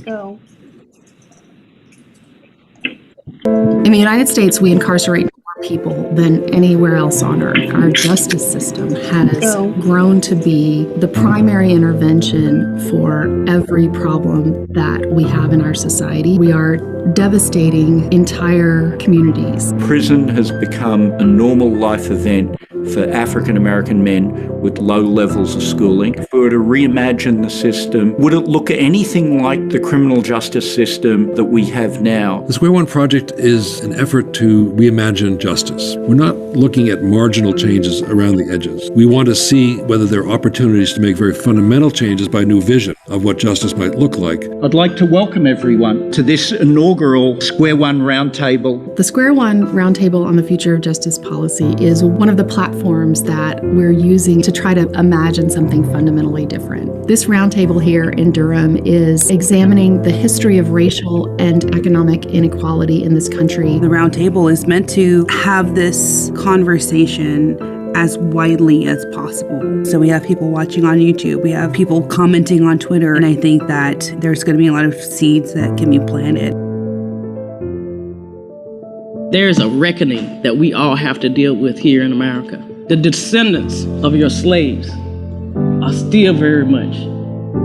Go. In the United States, we incarcerate more people than anywhere else on earth. Our justice system has grown to be the primary intervention for every problem that we have in our society. We are devastating entire communities. Prison has become a normal life event for African American men with low levels of schooling. If we were to reimagine the system, would it look anything like the criminal justice system that we have now? The Square One Project is an effort to reimagine justice. We're not looking at marginal changes around the edges. We want to see whether there are opportunities to make very fundamental changes by new vision of what justice might look like. I'd like to welcome everyone to this inaugural Square One Roundtable. The Square One Roundtable on the Future of Justice Policy is one of the platforms that we're using to try to imagine something fundamentally different. This roundtable here in Durham is examining the history of racial and economic inequality in this country. The roundtable is meant to have this conversation as widely as possible. So we have people watching on YouTube, we have people commenting on Twitter, and I think that there's going to be a lot of seeds that can be planted. There's a reckoning that we all have to deal with here in America. The descendants of your slaves are still very much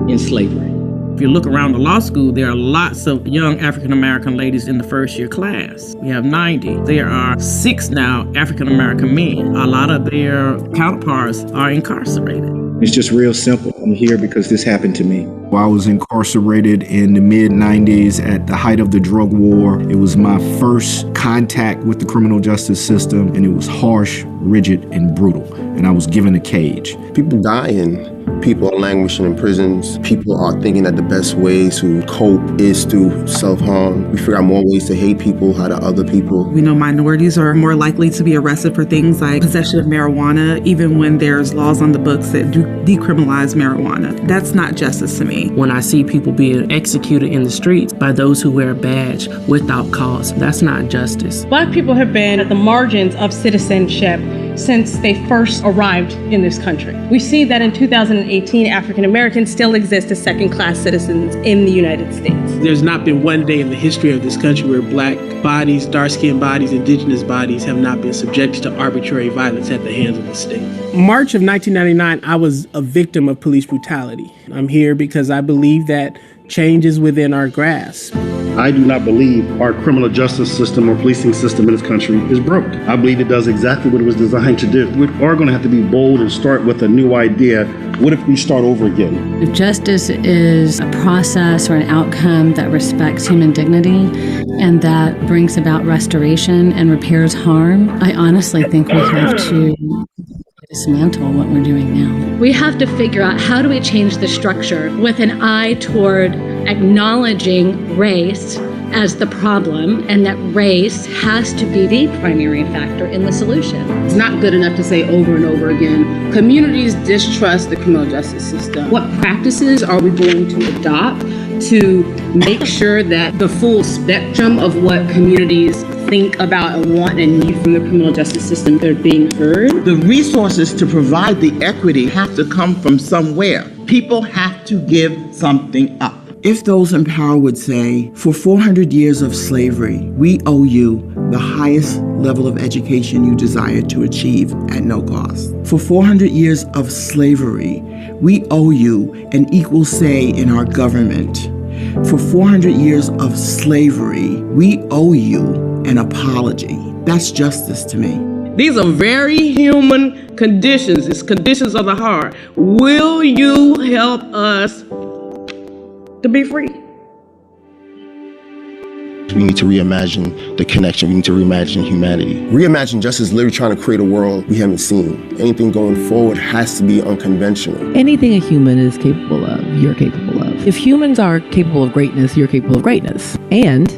in slavery. If you look around the law school, there are lots of young African-American ladies in the first year class. We have 90. There are 6 now African-American men. A lot of their counterparts are incarcerated. It's just real simple. I'm here because this happened to me. I was incarcerated in the mid-90s at the height of the drug war. It was my first contact with the criminal justice system, and it was harsh, rigid, and brutal. And I was given a cage. People dying. People are languishing in prisons. People are thinking that the best way to cope is through self-harm. We figure out more ways to hate people out of other people. We know minorities are more likely to be arrested for things like possession of marijuana, even when there's laws on the books that do decriminalize marijuana. That's not justice to me. When I see people being executed in the streets by those who wear a badge without cause, that's not justice. Black people have been at the margins of citizenship since they first arrived in this country. We see that in 2018, African Americans still exist as second-class citizens in the United States. There's not been one day in the history of this country where black bodies, dark-skinned bodies, indigenous bodies have not been subjected to arbitrary violence at the hands of the state. March of 1999, I was a victim of police brutality. I'm here because I believe that change is within our grasp. I do not believe our criminal justice system or policing system in this country is broke. I believe it does exactly what it was designed to do. We are going to have to be bold and start with a new idea. What if we start over again? If justice is a process or an outcome that respects human dignity and that brings about restoration and repairs harm, I honestly think we have to dismantle what we're doing now. We have to figure out how do we change the structure with an eye toward acknowledging race as the problem, and that race has to be the primary factor in the solution. It's not good enough to say over and over again, communities distrust the criminal justice system. What practices are we going to adopt to make sure that the full spectrum of what communities think about and want and need from the criminal justice system are being heard? The resources to provide the equity have to come from somewhere. People have to give something up. If those in power would say, for 400 years of slavery, we owe you the highest level of education you desire to achieve at no cost. For 400 years of slavery, we owe you an equal say in our government. For 400 years of slavery, we owe you an apology. That's justice to me. These are very human conditions. It's conditions of the heart. Will you help us to be free? We need to reimagine the connection. We need to reimagine humanity. Reimagine justice is literally trying to create a world we haven't seen. Anything going forward has to be unconventional. Anything a human is capable of, you're capable of. If humans are capable of greatness, you're capable of greatness. And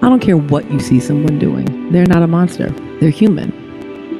I don't care what you see someone doing. They're not a monster. They're human.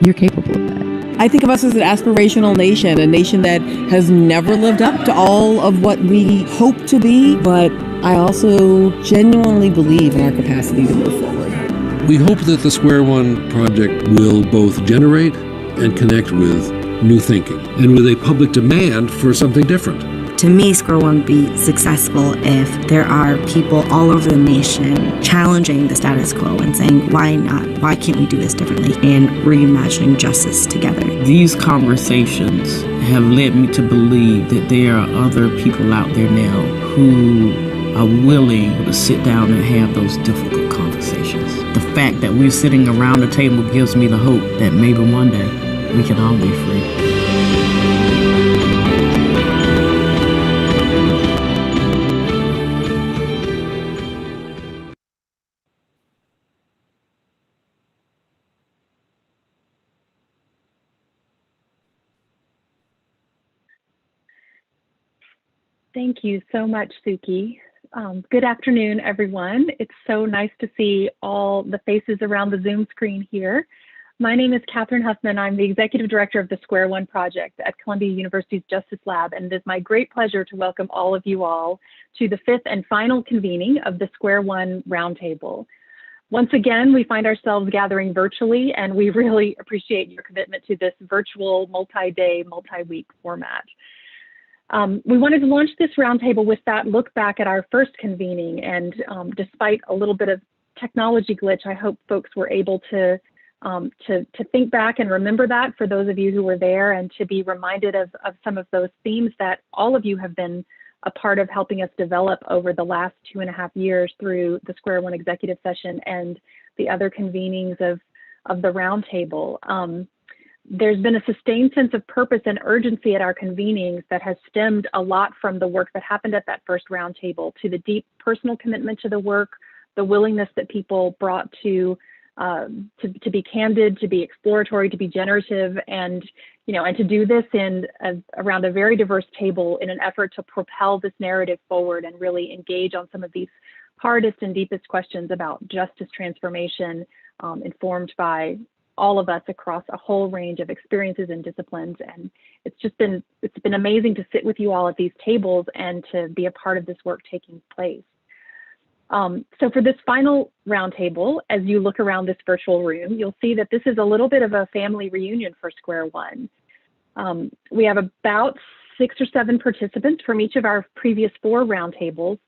You're capable of that. I think of us as an aspirational nation, a nation that has never lived up to all of what we hope to be, but I also genuinely believe in our capacity to move forward. We hope that the Square One project will both generate and connect with new thinking and with a public demand for something different. To me, Square One would be successful if there are people all over the nation challenging the status quo and saying, why not? Why can't we do this differently? And reimagining justice together. These conversations have led me to believe that there are other people out there now who are willing to sit down and have those difficult conversations. The fact that we're sitting around the table gives me the hope that maybe one day we can all be free. Thank you so much, Suki. Good afternoon, everyone. It's so nice to see all the faces around the Zoom screen here. My name is Katherine Huffman. I'm the Executive Director of the Square One Project at Columbia University's Justice Lab, and it is my great pleasure to welcome all of you all to the 5th and final convening of the Square One Roundtable. Once again, we find ourselves gathering virtually, and we really appreciate your commitment to this virtual multi-day, multi-week format. We wanted to launch this roundtable with that look back at our first convening, and despite a little bit of technology glitch, I hope folks were able to think back and remember that for those of you who were there, and to be reminded of some of those themes that all of you have been a part of helping us develop over the last 2.5 years through the Square One executive session and the other convenings of the roundtable. There's been a sustained sense of purpose and urgency at our convenings that has stemmed a lot from the work that happened at that first roundtable, to the deep personal commitment to the work, the willingness that people brought to be candid, to be exploratory, to be generative, and to do this around a very diverse table in an effort to propel this narrative forward and really engage on some of these hardest and deepest questions about justice transformation, informed by all of us across a whole range of experiences and disciplines. And it's been amazing to sit with you all at these tables and to be a part of this work taking place. So for this final roundtable, as you look around this virtual room, you'll see that this is a little bit of a family reunion for Square One. We have about 6 or 7 participants from each of our previous 4 roundtables,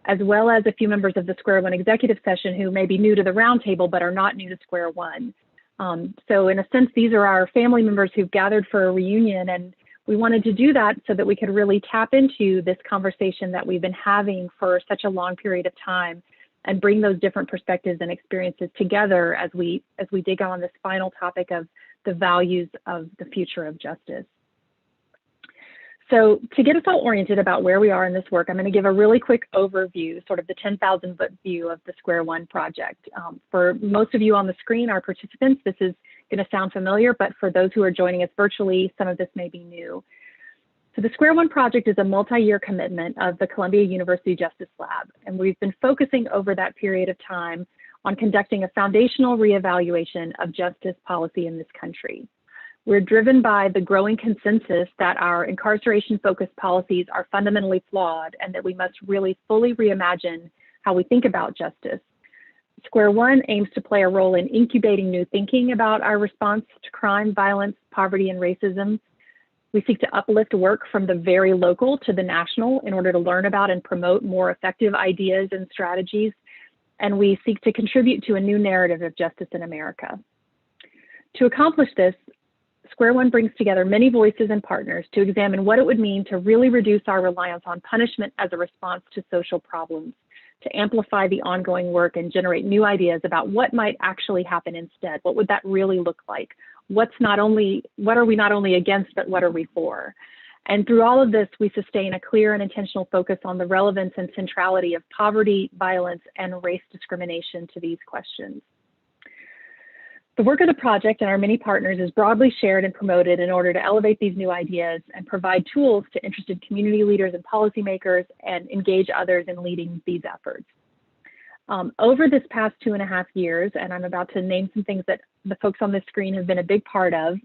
as well as a few members of the Square One executive session who may be new to the roundtable but are not new to Square One. So in a sense, these are our family members who've gathered for a reunion, and we wanted to do that so that we could really tap into this conversation that we've been having for such a long period of time and bring those different perspectives and experiences together as we dig on this final topic of the values of the future of justice. So to get us all oriented about where we are in this work, I'm going to give a really quick overview, sort of the 10,000-foot view of the Square One project. For most of you on the screen, our participants, this is going to sound familiar, but for those who are joining us virtually, some of this may be new. So the Square One project is a multi-year commitment of the Columbia University Justice Lab, and we've been focusing over that period of time on conducting a foundational reevaluation of justice policy in this country. We're driven by the growing consensus that our incarceration-focused policies are fundamentally flawed and that we must really fully reimagine how we think about justice. Square One aims to play a role in incubating new thinking about our response to crime, violence, poverty, and racism. We seek to uplift work from the very local to the national in order to learn about and promote more effective ideas and strategies. And we seek to contribute to a new narrative of justice in America. To accomplish this, Square One brings together many voices and partners to examine what it would mean to really reduce our reliance on punishment as a response to social problems, to amplify the ongoing work and generate new ideas about what might actually happen instead. What would that really look like? What are we not only against, but what are we for? And through all of this, we sustain a clear and intentional focus on the relevance and centrality of poverty, violence, and race discrimination to these questions. The work of the project and our many partners is broadly shared and promoted in order to elevate these new ideas and provide tools to interested community leaders and policymakers and engage others in leading these efforts. Over this past 2.5 years, and I'm about to name some things that the folks on this screen have been a big part of,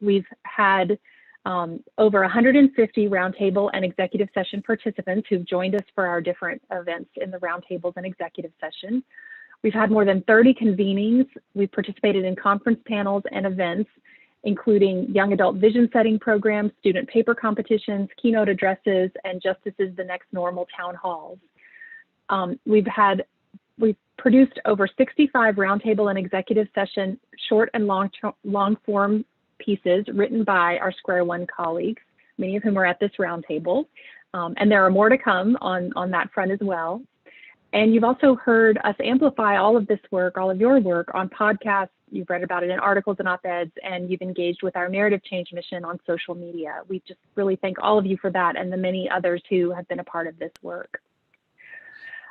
we've had over 150 roundtable and executive session participants who've joined us for our different events in the roundtables and executive session. We've had more than 30 convenings. We've participated in conference panels and events, including young adult vision setting programs, student paper competitions, keynote addresses, and Justice is the Next Normal town halls. We've produced over 65 roundtable and executive session short and long form pieces written by our Square One colleagues, many of whom are at this roundtable. And there are more to come on that front as well. And you've also heard us amplify all of this work, all of your work on podcasts. You've read about it in articles and op-eds, and you've engaged with our narrative change mission on social media. We just really thank all of you for that and the many others who have been a part of this work.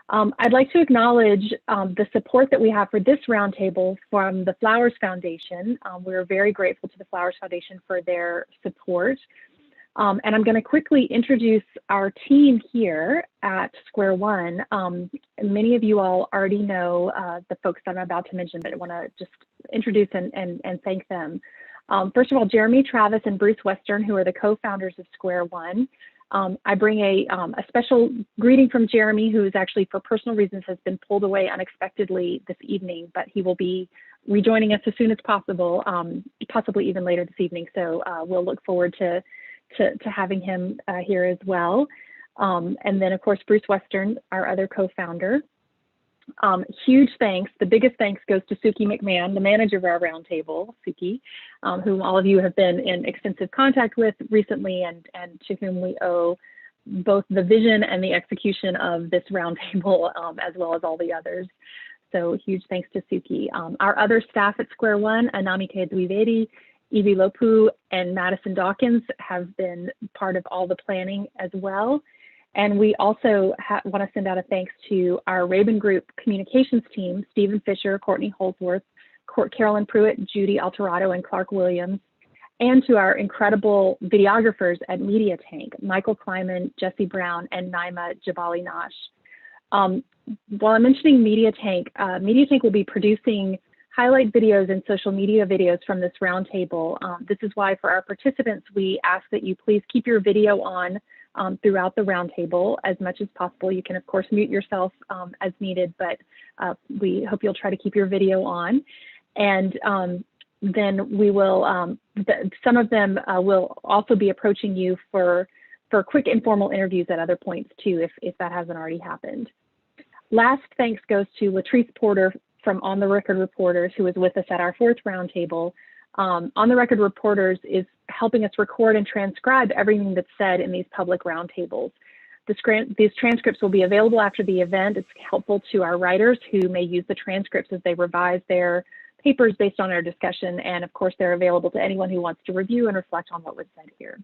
I'd like to acknowledge the support that we have for this roundtable from the Flowers Foundation. We're very grateful to the Flowers Foundation for their support. And I'm going to quickly introduce our team here at Square One. Many of you all already know the folks that I'm about to mention, but I want to just introduce and thank them. First of all, Jeremy Travis and Bruce Western, who are the co-founders of Square One. I bring a special greeting from Jeremy, who is actually, for personal reasons, has been pulled away unexpectedly this evening, but he will be rejoining us as soon as possible, possibly even later this evening. So we'll look forward to having him here as well. And then, of course, Bruce Western, our other co-founder. Huge thanks. The biggest thanks goes to Suki McMahon, the manager of our roundtable, Suki, whom all of you have been in extensive contact with recently, and to whom we owe both the vision and the execution of this roundtable, as well as all the others. So huge thanks to Suki. Our other staff at Square One, Anamike Dwivedi, Evie Lopu, and Madison Dawkins, have been part of all the planning as well. And we also want to send out a thanks to our Rabin Group communications team, Stephen Fisher, Courtney Holdsworth, Carolyn Pruitt, Judy Alterado, and Clark Williams, and to our incredible videographers at Media Tank, Michael Kleiman, Jesse Brown, and Naima Jabali Nash. While I'm mentioning Media Tank will be producing highlight videos and social media videos from this roundtable. This is why, for our participants, we ask that you please keep your video on throughout the roundtable as much as possible. You can, of course, mute yourself as needed, but we hope you'll try to keep your video on. And then we will, some of them will also be approaching you for quick informal interviews at other points too, if that hasn't already happened. Last thanks goes to Latrice Porter from On the Record Reporters, who is with us at our fourth roundtable. On the Record Reporters is helping us record and transcribe everything that's said in these public roundtables. These transcripts will be available after the event. It's helpful to our writers who may use the transcripts as they revise their papers based on our discussion. And of course, they're available to anyone who wants to review and reflect on what was said here.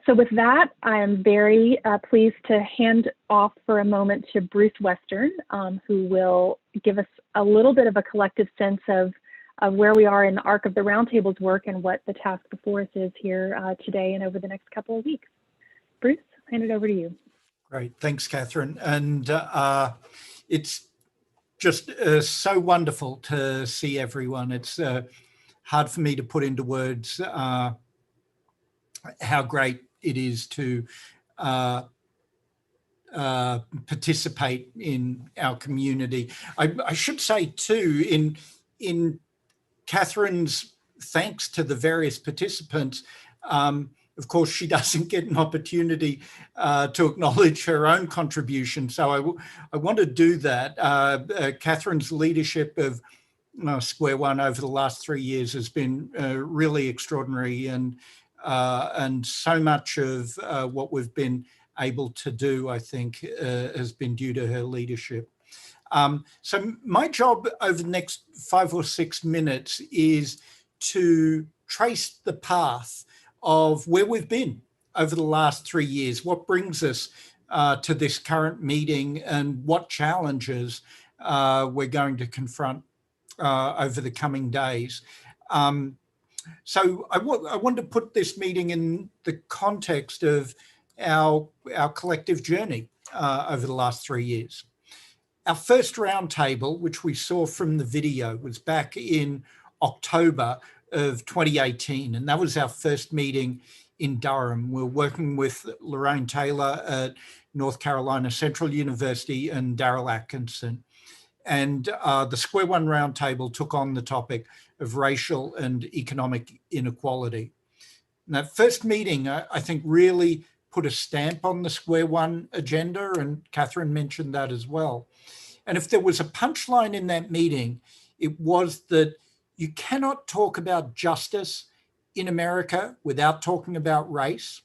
So with that, I am very pleased to hand off for a moment to Bruce Western, who will give us a little bit of a collective sense of where we are in the arc of the Roundtable's work and what the task before us is here today and over the next couple of weeks. Bruce, I'll hand it over to you. Great, thanks, Katherine. And it's just so wonderful to see everyone. It's hard for me to put into words how great it is to participate in our community. I should say too, in Katherine's thanks to the various participants, of course, she doesn't get an opportunity to acknowledge her own contribution. So I want to do that. Katherine's leadership of Square One over the last 3 years has been really extraordinary, and so much of what we've been able to do, I think, has been due to her leadership. So my job over the next 5 or 6 minutes is to trace the path of where we've been over the last 3 years, what brings us to this current meeting, and what challenges we're going to confront over the coming days. So I want to put this meeting in the context of our collective journey over the last 3 years. Our first roundtable, which we saw from the video, was back in October of 2018, and that was our first meeting in Durham. We're working with Lorraine Taylor at North Carolina Central University and Daryl Atkinson. And the Square One Roundtable took on the topic of racial and economic inequality. And that first meeting, I think, really put a stamp on the Square One agenda, and Katherine mentioned that as well. And if there was a punchline in that meeting, it was that you cannot talk about justice in America without talking about race.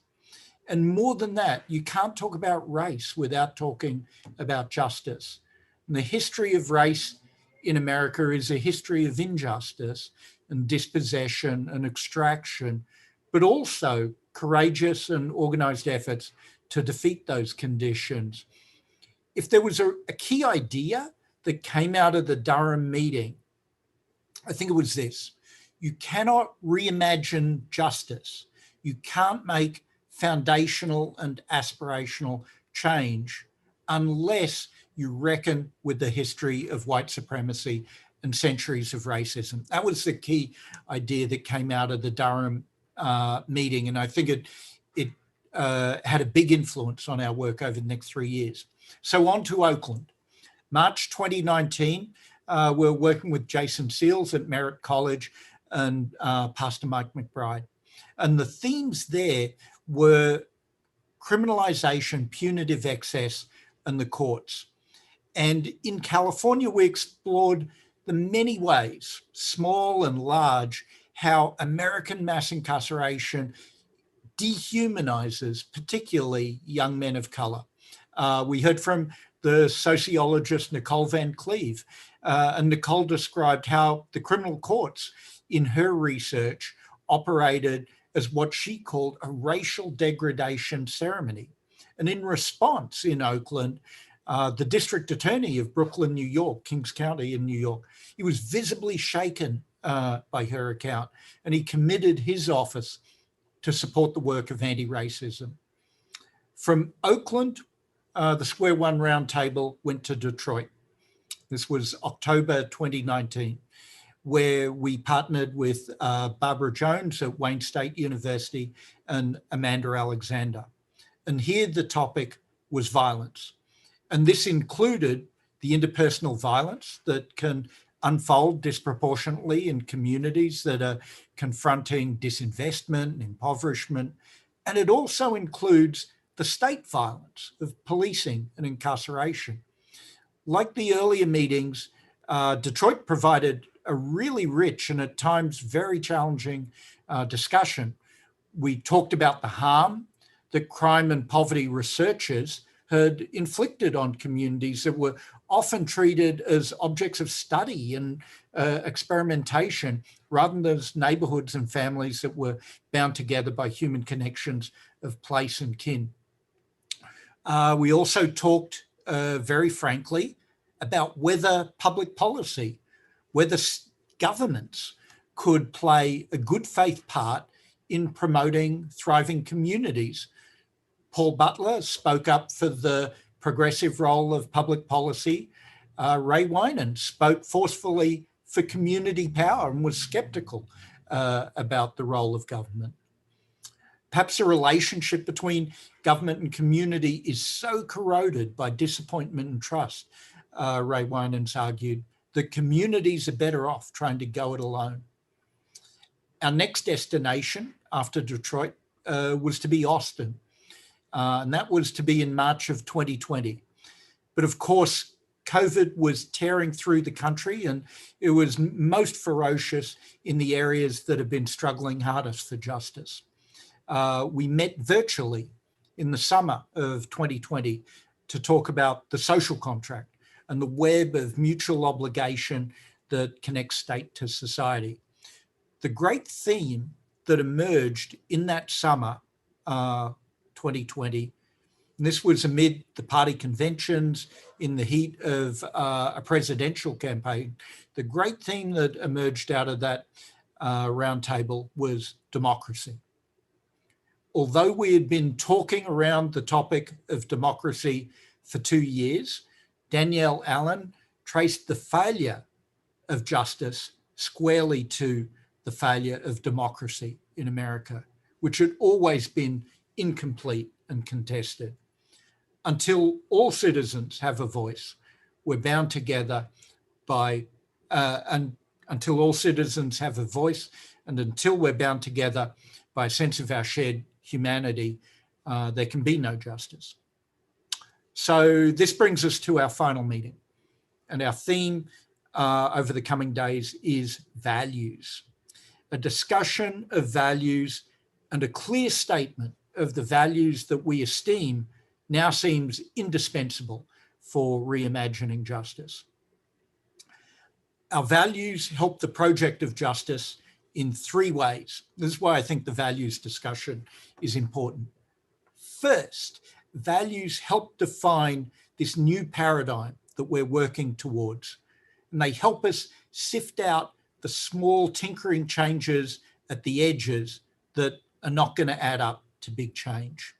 And more than that, you can't talk about race without talking about justice. And the history of race in America is a history of injustice and dispossession and extraction, but also courageous and organized efforts to defeat those conditions. If there was a key idea that came out of the Durham meeting, I think it was this: you cannot reimagine justice. You can't make foundational and aspirational change unless you reckon with the history of white supremacy and centuries of racism. That was the key idea that came out of the Durham meeting, and I think it had a big influence on our work over the next 3 years. So on to Oakland. March 2019, we're working with Jason Seals at Merritt College and Pastor Mike McBride. And the themes there were criminalization, punitive excess, and the courts. And in California, we explored the many ways, small and large, how American mass incarceration dehumanizes particularly young men of color. We heard from the sociologist Nicole Van Cleve, and Nicole described how the criminal courts in her research operated as what she called a racial degradation ceremony. And in response in Oakland, the district attorney of Brooklyn, New York, Kings County in New York, he was visibly shaken by her account, and he committed his office to support the work of anti-racism. From Oakland, the Square One Roundtable went to Detroit. This was October 2019, where we partnered with Barbara Jones at Wayne State University and Amanda Alexander. And here the topic was violence. And this included the interpersonal violence that can unfold disproportionately in communities that are confronting disinvestment and impoverishment. And it also includes the state violence of policing and incarceration. Like the earlier meetings, Detroit provided a really rich and at times very challenging discussion. We talked about the harm that crime and poverty researchers had inflicted on communities that were often treated as objects of study and experimentation, rather than as neighborhoods and families that were bound together by human connections of place and kin. We also talked very frankly about whether public policy, whether governments could play a good faith part in promoting thriving communities. Paul Butler spoke up for the progressive role of public policy. Ray Winan spoke forcefully for community power and was skeptical about the role of government. Perhaps the relationship between government and community is so corroded by disappointment and trust, Ray Winans argued, that communities are better off trying to go it alone. Our next destination after Detroit was to be Austin, and that was to be in March of 2020. But of course, COVID was tearing through the country, and it was most ferocious in the areas that have been struggling hardest for justice. We met virtually in the summer of 2020 to talk about the social contract and the web of mutual obligation that connects state to society. The great theme that emerged in that summer, 2020, and this was amid the party conventions in the heat of a presidential campaign, the great theme that emerged out of that roundtable was democracy. Although we had been talking around the topic of democracy for 2 years, Danielle Allen traced the failure of justice squarely to the failure of democracy in America, which had always been incomplete and contested. Until all citizens have a voice, we're bound together by, and Until all citizens have a voice and until we're bound together by a sense of our shared humanity, there can be no justice. So this brings us to our final meeting. And our theme over the coming days is values. A discussion of values and a clear statement of the values that we esteem now seems indispensable for reimagining justice. Our values help the project of justice in three ways. This is why I think the values discussion is important. First, values help define this new paradigm that we're working towards, and they help us sift out the small tinkering changes at the edges that are not going to add up to big change.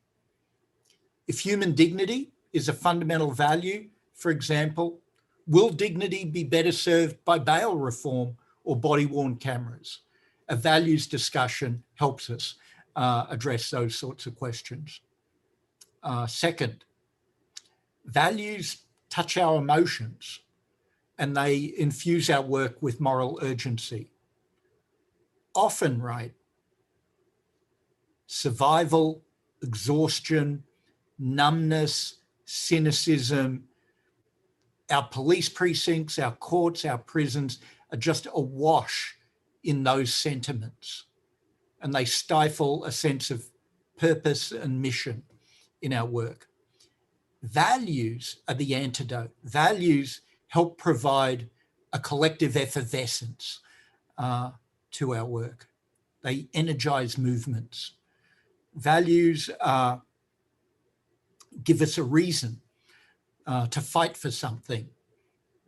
If human dignity is a fundamental value, for example, will dignity be better served by bail reform or body-worn cameras? A values discussion helps us address those sorts of questions. Second, values touch our emotions and they infuse our work with moral urgency. Often, right, survival, exhaustion, numbness, cynicism, our police precincts, our courts, our prisons are just awash in those sentiments, and they stifle a sense of purpose and mission in our work. Values are the antidote. Values help provide a collective effervescence to our work. They energize movements. Values give us a reason to fight for something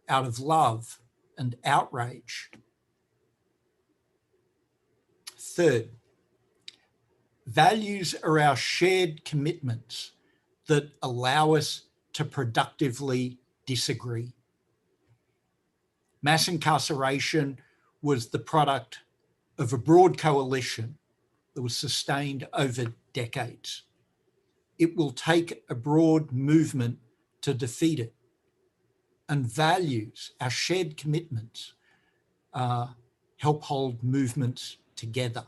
out of love and outrage. Third, values are our shared commitments that allow us to productively disagree. Mass incarceration was the product of a broad coalition that was sustained over decades. It will take a broad movement to defeat it. And values, our shared commitments, help hold movements together.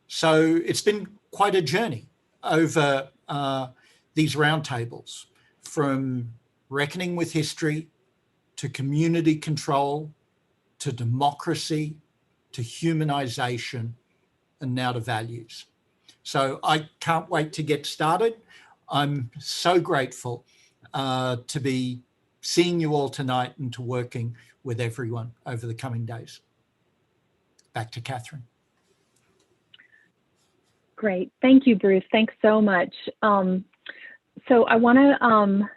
So it's been quite a journey over these roundtables, from reckoning with history to community control, to democracy, to humanization, and now to values. So I can't wait to get started. I'm so grateful to be seeing you all tonight and to working with everyone over the coming days. Back to Katherine. Great. Thank you, Bruce. Thanks so much. So I want to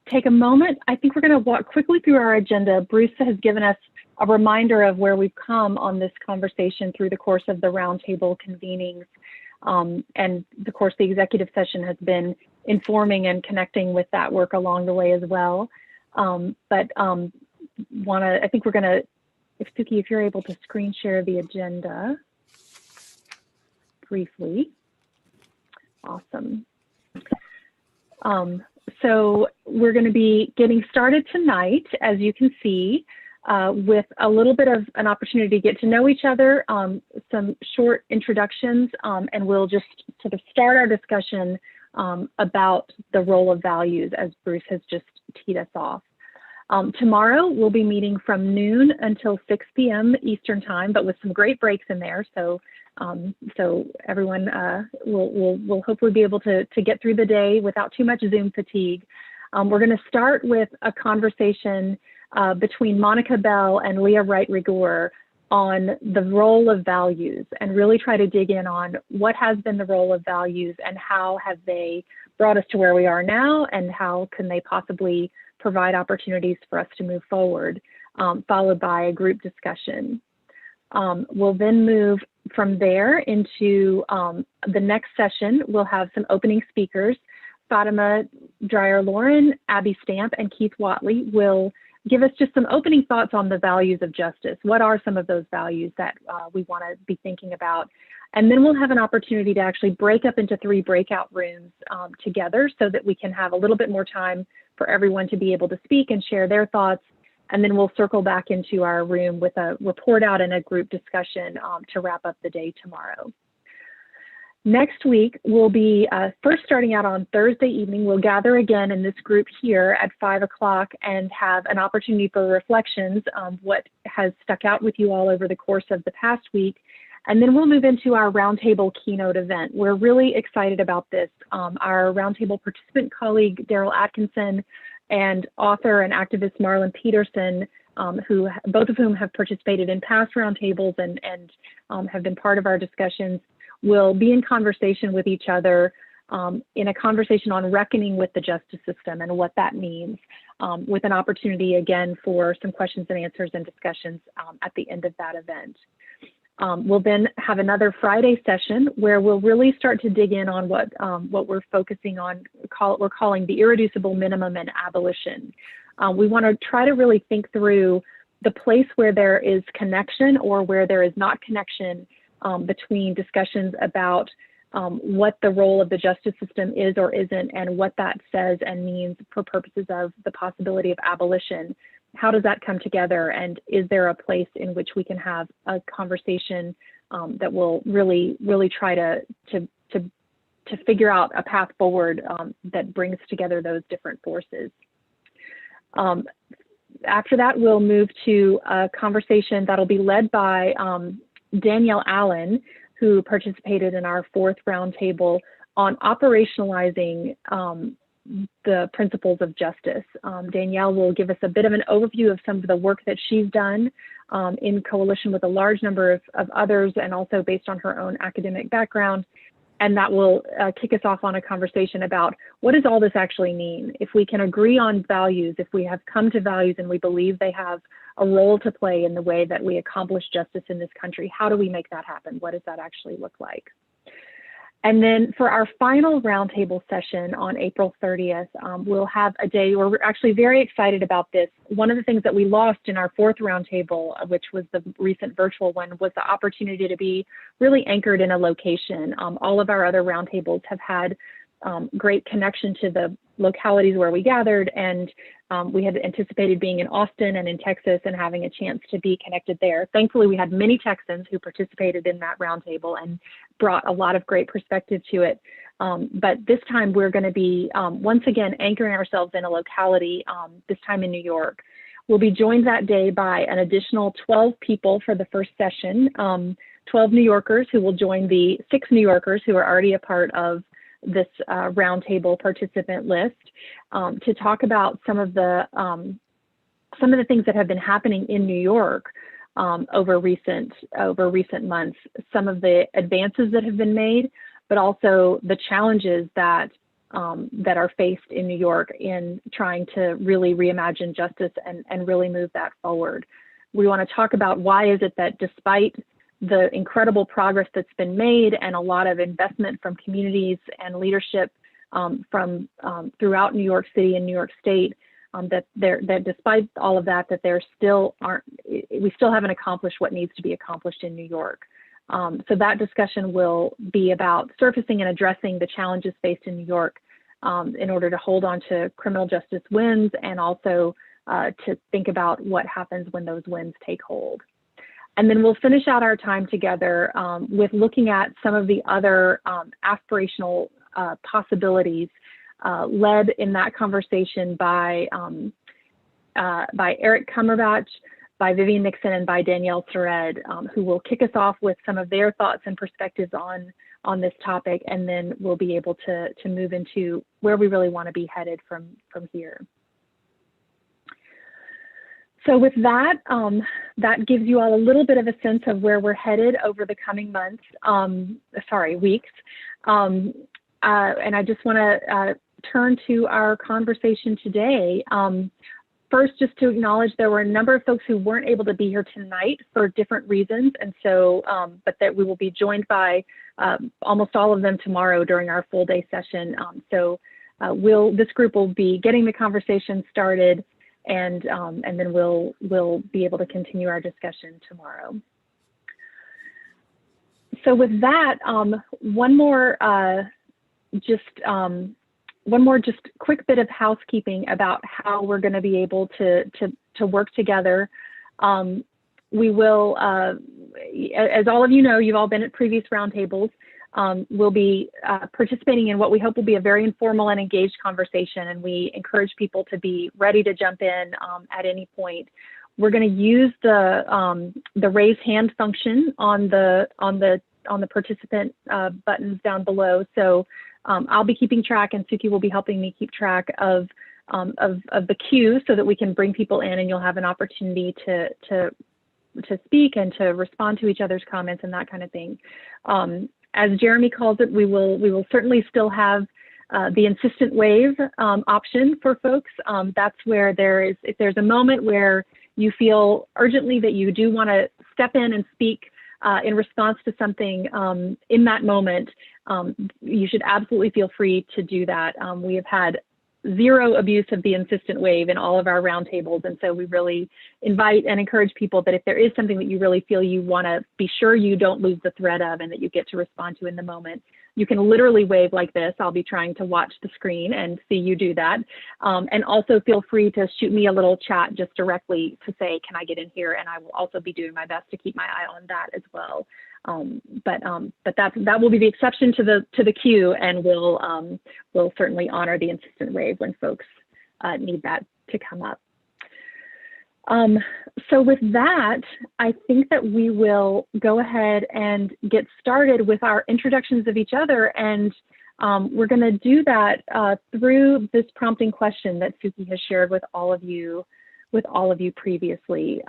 take a moment. I think we're going to walk quickly through our agenda. Bruce has given us a reminder of where we've come on this conversation through the course of the roundtable convenings. And of course, the executive session has been informing and connecting with that work along the way as well. I think we're going to, Suki, if you're able to screen share the agenda briefly. Awesome. So we're going to be getting started tonight, as you can see, with a little bit of an opportunity to get to know each other, some short introductions, and we'll just sort of start our discussion about the role of values, as Bruce has just teed us off. Tomorrow we'll be meeting from noon until 6 p.m. Eastern time, but with some great breaks in there. So everyone will hopefully be able to get through the day without too much Zoom fatigue. We're going to start with a conversation between Monica Bell and Leah Wright-Rigueur on the role of values, and really try to dig in on what has been the role of values and how have they brought us to where we are now, and how can they possibly provide opportunities for us to move forward, followed by a group discussion. We'll then move from there into the next session. We'll have some opening speakers. Fatima Dreyer-Lauren, Abby Stamp, and Keith Watley will give us just some opening thoughts on the values of justice. What are some of those values that we want to be thinking about? And then we'll have an opportunity to actually break up into 3 breakout rooms together, so that we can have a little bit more time for everyone to be able to speak and share their thoughts, And then we'll circle back into our room with a report out and a group discussion to wrap up the day tomorrow. Next week, we'll be first starting out on Thursday evening. We'll gather again in this group here at 5 o'clock and have an opportunity for reflections on what has stuck out with you all over the course of the past week. And then we'll move into our Roundtable keynote event. We're really excited about this. Our Roundtable participant colleague, Daryl Atkinson, and author and activist Marlon Peterson, both of whom have participated in past Roundtables and have been part of our discussions, will be in conversation with each other in a conversation on reckoning with the justice system and what that means, with an opportunity again for some questions and answers and discussions at the end of that event. We'll then have another Friday session where we'll really start to dig in on what we're focusing on, we're calling the irreducible minimum and abolition. We want to try to really think through the place where there is connection or where there is not connection between discussions about what the role of the justice system is or isn't, and what that says and means for purposes of the possibility of abolition. How does that come together, and is there a place in which we can have a conversation that will really try to figure out a path forward that brings together those different forces? After that, we'll move to a conversation that'll be led by Danielle Allen, who participated in our 4th roundtable on operationalizing the principles of justice. Danielle will give us a bit of an overview of some of the work that she's done in coalition with a large number of others, and also based on her own academic background. And that will kick us off on a conversation about what does all this actually mean? If we can agree on values, if we have come to values and we believe they have a role to play in the way that we accomplish justice in this country, how do we make that happen? What does that actually look like? And then for our final roundtable session on April 30th, we'll have a day where we're actually very excited about this. One of the things that we lost in our 4th roundtable, which was the recent virtual one, was the opportunity to be really anchored in a location. All of our other roundtables have had great connection to the localities where we gathered, and we had anticipated being in Austin and in Texas and having a chance to be connected there. Thankfully, we had many Texans who participated in that roundtable and brought a lot of great perspective to it. But this time we're going to be once again anchoring ourselves in a locality, this time in New York. We'll be joined that day by an additional 12 people for the first session, 12 New Yorkers who will join the 6 New Yorkers who are already a part of this roundtable participant list, to talk about some of the things that have been happening in New York over recent months, some of the advances that have been made, but also the challenges that are faced in New York in trying to really reimagine justice and really move that forward. We want to talk about why is it that despite the incredible progress that's been made and a lot of investment from communities and leadership from throughout New York City and New York State, that despite all of that, we still haven't accomplished what needs to be accomplished in New York. So that discussion will be about surfacing and addressing the challenges faced in New York in order to hold on to criminal justice wins, and also to think about what happens when those wins take hold. And then we'll finish out our time together with looking at some of the other aspirational possibilities led in that conversation by Eric Cumberbatch, by Vivian Nixon, and by Danielle Sered, who will kick us off with some of their thoughts and perspectives on this topic, and then we'll be able to move into where we really want to be headed from here. So with that, that gives you all a little bit of a sense of where we're headed over the coming weeks. And I just want to turn to our conversation today. First, just to acknowledge there were a number of folks who weren't able to be here tonight for different reasons, and so, but that we will be joined by almost all of them tomorrow during our full day session. This group will be getting the conversation started, and then we'll be able to continue our discussion tomorrow. So with that, one more just one more just quick bit of housekeeping about how we're going to be able to work together. We will, as all of you know, you've all been at previous roundtables. We'll be participating in what we hope will be a very informal and engaged conversation, and we encourage people to be ready to jump in at any point. We're going to use the raise hand function on the participant buttons down below. So I'll be keeping track, and Suki will be helping me keep track of the queue so that we can bring people in, and you'll have an opportunity to speak and to respond to each other's comments and that kind of thing. As Jeremy calls it, we will certainly still have the insistent wave option for folks. That's where if there's a moment where you feel urgently that you do want to step in and speak in response to something in that moment, you should absolutely feel free to do that. We have had zero abuse of the insistent wave in all of our roundtables, and so we really invite and encourage people that if there is something that you really feel you want to be sure you don't lose the thread of and that you get to respond to in the moment, you can literally wave like this. I'll be trying to watch the screen and see you do that. And also feel free to shoot me a little chat just directly to say, can I get in here? And I will also be doing my best to keep my eye on that as well. But that will be the exception to the queue, and we'll certainly honor the insistent wave when folks need that to come up. So with that, I think that we will go ahead and get started with our introductions of each other, and we're going to do that through this prompting question that Suki has shared with all of you previously.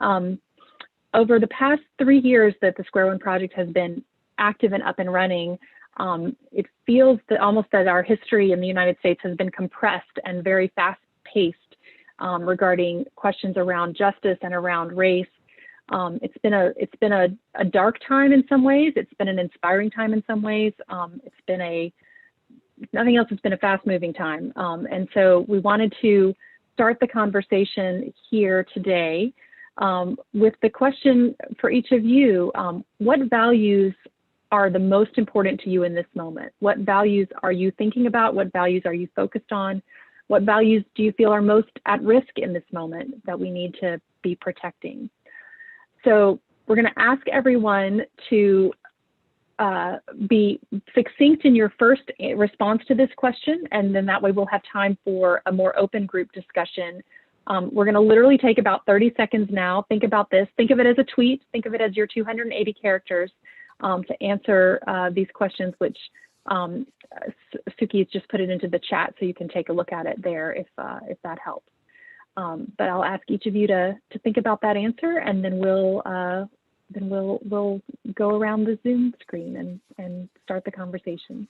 Over the past 3 years that the Square One Project has been active and up and running, it feels that almost that our history in the United States has been compressed and very fast-paced regarding questions around justice and around race. It's been a dark time in some ways. It's been an inspiring time in some ways. It's been if nothing else, it's been a fast-moving time. And so we wanted to start the conversation here today with the question for each of you: what values are the most important to you in this moment? What values are you thinking about? What values are you focused on? What values do you feel are most at risk in this moment that we need to be protecting? So we're going to ask everyone to be succinct in your first response to this question, and then that way we'll have time for a more open group discussion. We're going to literally take about 30 seconds now. Think about this. Think of it as a tweet. Think of it as your 280 characters to answer these questions, which Suki has just put it into the chat, so you can take a look at it there if that helps. But I'll ask each of you to think about that answer, and then we'll go around the Zoom screen and start the conversation.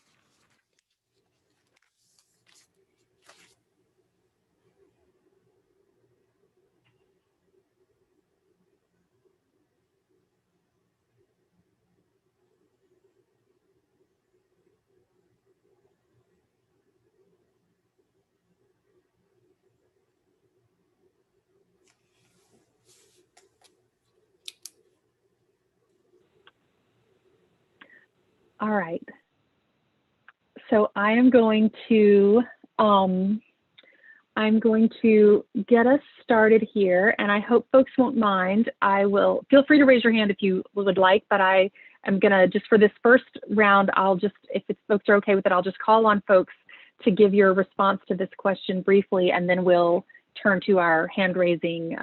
All right. So I am going to get us started here, and I hope folks won't mind. I will feel free to raise your hand if you would like, but I am gonna just for this first round, if folks are okay with it, I'll just call on folks to give your response to this question briefly, and then we'll turn to our hand raising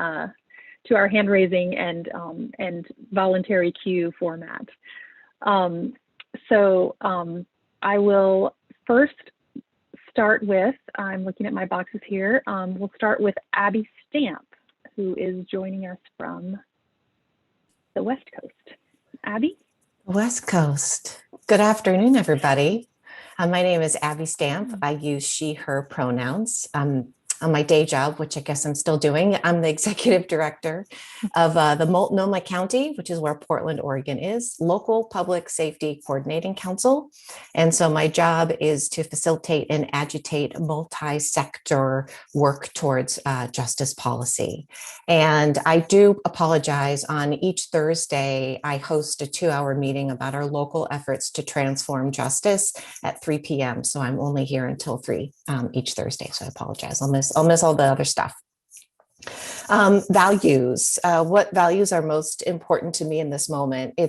and voluntary queue format. So I will first start with, I'm looking at my boxes here, we'll start with Abby Stamp, who is joining us from the West Coast. Abby? West Coast. Good afternoon, everybody. My name is Abby Stamp. I use she, her pronouns. on my day job, which I guess I'm still doing. I'm the executive director of the Multnomah County, which is where Portland, Oregon is, Local Public Safety Coordinating Council. And so my job is to facilitate and agitate multi-sector work towards justice policy. And I do apologize. On each Thursday, I host a 2-hour meeting about our local efforts to transform justice at 3 p.m. So I'm only here until 3 each Thursday. So I apologize. I'll miss all the other stuff. Values. What values are most important to me in this moment?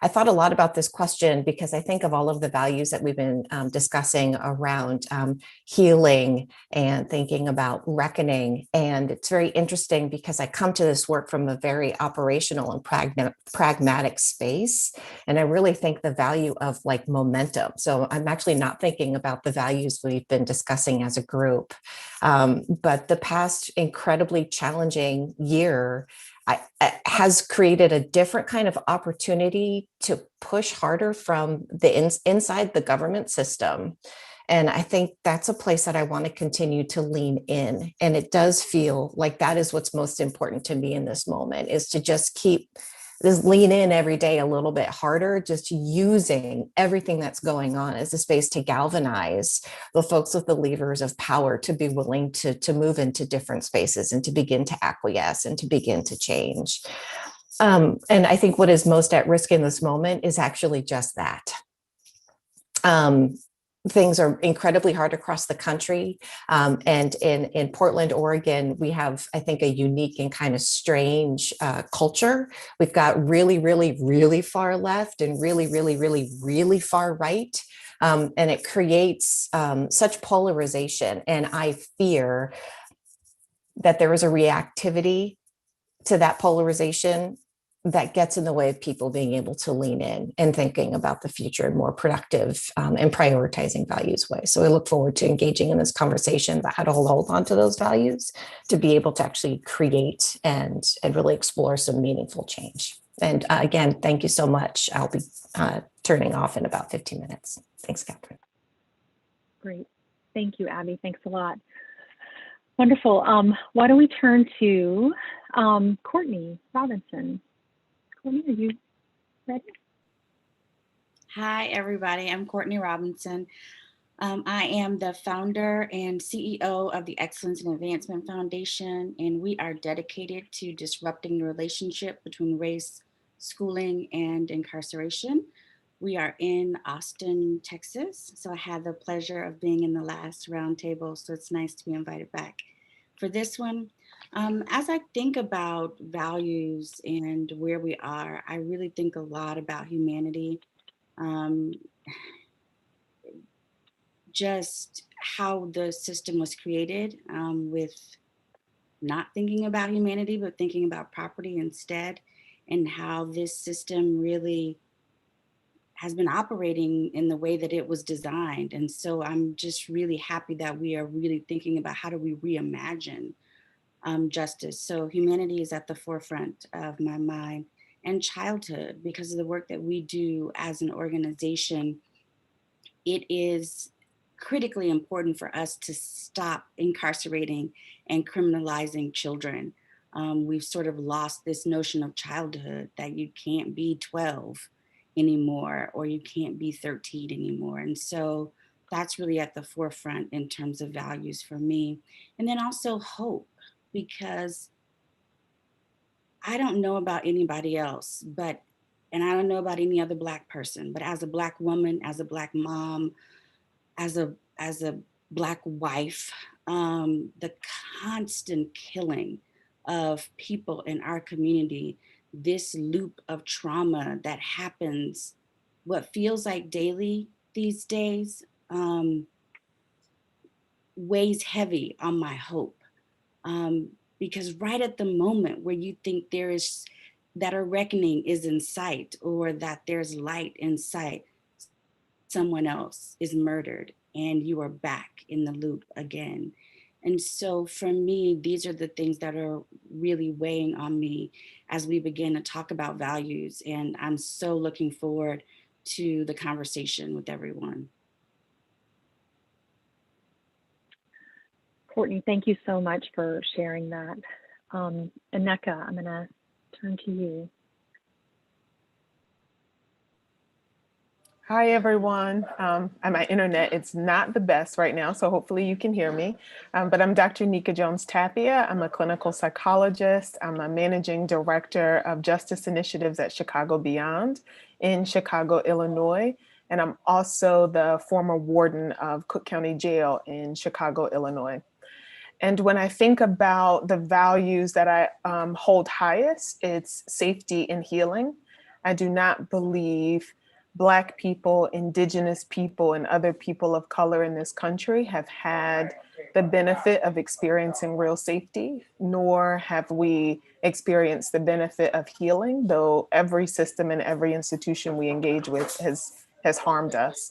I thought a lot about this question because I think of all of the values that we've been discussing around healing and thinking about reckoning. And it's very interesting because I come to this work from a very operational and pragmatic space. And I really think the value of like momentum. So I'm actually not thinking about the values we've been discussing as a group. But the past incredibly challenging year has created a different kind of opportunity to push harder from the inside the government system. And I think that's a place that I want to continue to lean in. And it does feel like that is what's most important to me in this moment, is to just lean in every day a little bit harder, just using everything that's going on as a space to galvanize the folks with the levers of power to be willing to move into different spaces and to begin to acquiesce and to begin to change. And I think what is most at risk in this moment is actually just that. Things are incredibly hard across the country. And in Portland, Oregon, we have, I think, a unique and kind of strange culture. We've got really, really, really far left and really, really, really, really far right. And it creates such polarization. And I fear that there is a reactivity to that polarization that gets in the way of people being able to lean in and thinking about the future in more productive and prioritizing values ways. So I look forward to engaging in this conversation about how to hold on to those values to be able to actually create and really explore some meaningful change. And again, thank you so much. I'll be turning off in about 15 minutes. Thanks, Katherine. Great. Thank you, Abby. Thanks a lot. Wonderful. Why don't we turn to Courtney Robinson. Courtney, are you ready? Hi, everybody. I'm Courtney Robinson. I am the founder and CEO of the Excellence and Advancement Foundation, and we are dedicated to disrupting the relationship between race, schooling, and incarceration. We are in Austin, Texas, so I had the pleasure of being in the last roundtable, so it's nice to be invited back for this one. As I think about values and where we are, I really think a lot about humanity. Just how the system was created with not thinking about humanity, but thinking about property instead, and how this system really has been operating in the way that it was designed. And so I'm just really happy that we are really thinking about how do we reimagine justice. So humanity is at the forefront of my mind, and childhood, because of the work that we do as an organization. It is critically important for us to stop incarcerating and criminalizing children. We've sort of lost this notion of childhood, that you can't be 12 anymore, or you can't be 13 anymore. And so that's really at the forefront in terms of values for me. And then also hope, because I don't know about anybody else, and I don't know about any other Black person, but as a Black woman, as a Black mom, as a Black wife, the constant killing of people in our community, this loop of trauma that happens, what feels like daily these days, weighs heavy on my hope. Because right at the moment where you think that a reckoning is in sight, or that there's light in sight, someone else is murdered and you are back in the loop again. And so for me, these are the things that are really weighing on me as we begin to talk about values. And I'm so looking forward to the conversation with everyone. Courtney, thank you so much for sharing that. Aneka, I'm going to turn to you. Hi, everyone. My internet, it's not the best right now, so hopefully you can hear me. But I'm Dr. Nika Jones-Tapia. I'm a clinical psychologist. I'm a managing director of justice initiatives at Chicago Beyond in Chicago, Illinois. And I'm also the former warden of Cook County Jail in Chicago, Illinois. And when I think about the values that I hold highest, it's safety and healing. I do not believe Black people, Indigenous people, and other people of color in this country have had the benefit of experiencing real safety, nor have we experienced the benefit of healing, though every system and every institution we engage with has harmed us.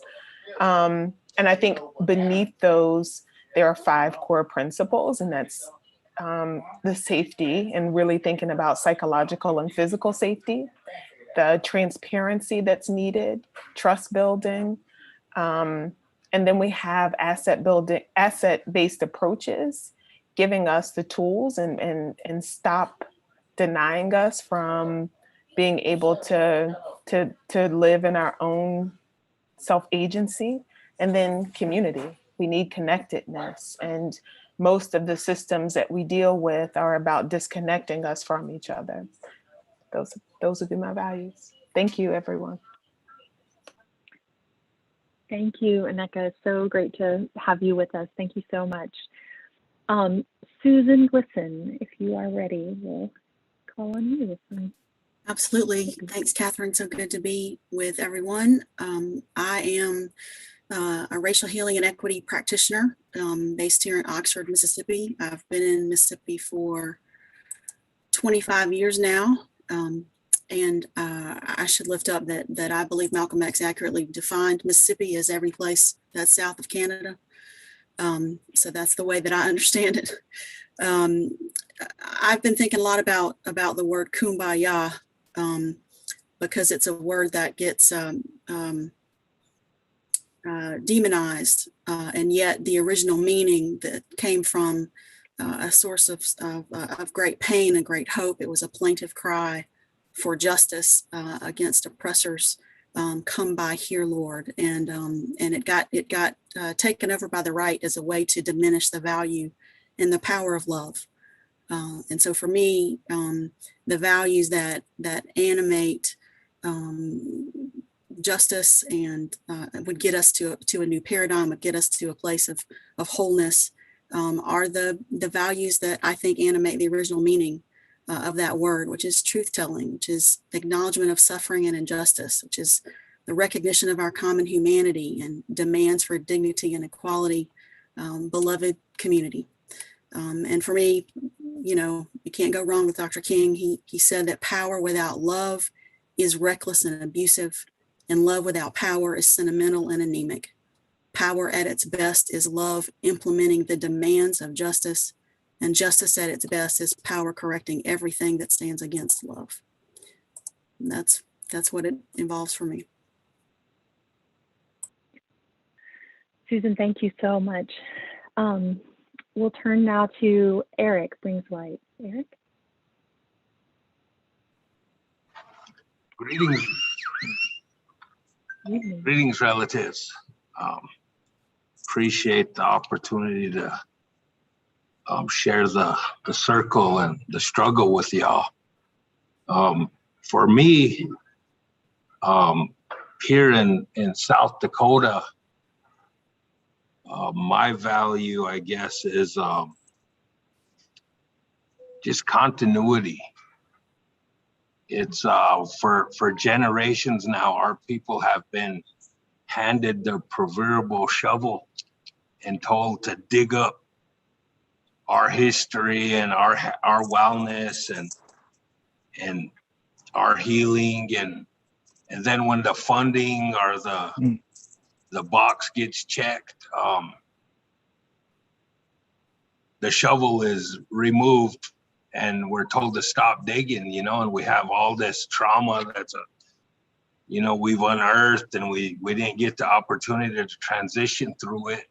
And I think beneath those, there are 5 core principles, and that's the safety and really thinking about psychological and physical safety, the transparency that's needed, trust building, and then we have asset-based approaches, giving us the tools and stop denying us from being able to live in our own self-agency, and then community. We need connectedness, and most of the systems that we deal with are about disconnecting us from each other. Those would be my values. Thank you, everyone. Thank you, Aneka. It's so great to have you with us. Thank you so much. Susan Glisson, if you are ready, we'll call on you this one. Absolutely. Thanks, Katherine. So good to be with everyone. I am a racial healing and equity practitioner based here in Oxford, Mississippi. I've been in Mississippi for 25 years now. And I should lift up that I believe Malcolm X accurately defined Mississippi as every place that's south of Canada. So that's the way that I understand it. I've been thinking a lot about the word kumbaya because it's a word that gets demonized, and yet the original meaning that came from a source of great pain and great hope. It was a plaintive cry for justice against oppressors. Come by here, Lord, and it got taken over by the right as a way to diminish the value and the power of love. And so for me, the values that animate justice and would get us to a new paradigm, would get us to a place of wholeness, are the values that I think animate the original meaning of that word, which is truth-telling, which is acknowledgement of suffering and injustice, which is the recognition of our common humanity and demands for dignity and equality, beloved community. And for me, you can't go wrong with Dr. King. He said that power without love is reckless and abusive, and love without power is sentimental and anemic. Power at its best is love implementing the demands of justice, and justice at its best is power correcting everything that stands against love. And that's what it involves for me. Susan, thank you so much. We'll turn now to Eric Bringswhite. Eric? Greetings. Greetings, relatives. Appreciate the opportunity to share the circle and the struggle with y'all. For me, here in South Dakota, my value, I guess, is just continuity. It's for generations now, our people have been handed the proverbial shovel and told to dig up our history and our wellness and our healing, and then when the funding or the box gets checked, the shovel is removed and we're told to stop digging, and we have all this trauma that's we've unearthed, and we didn't get the opportunity to transition through it.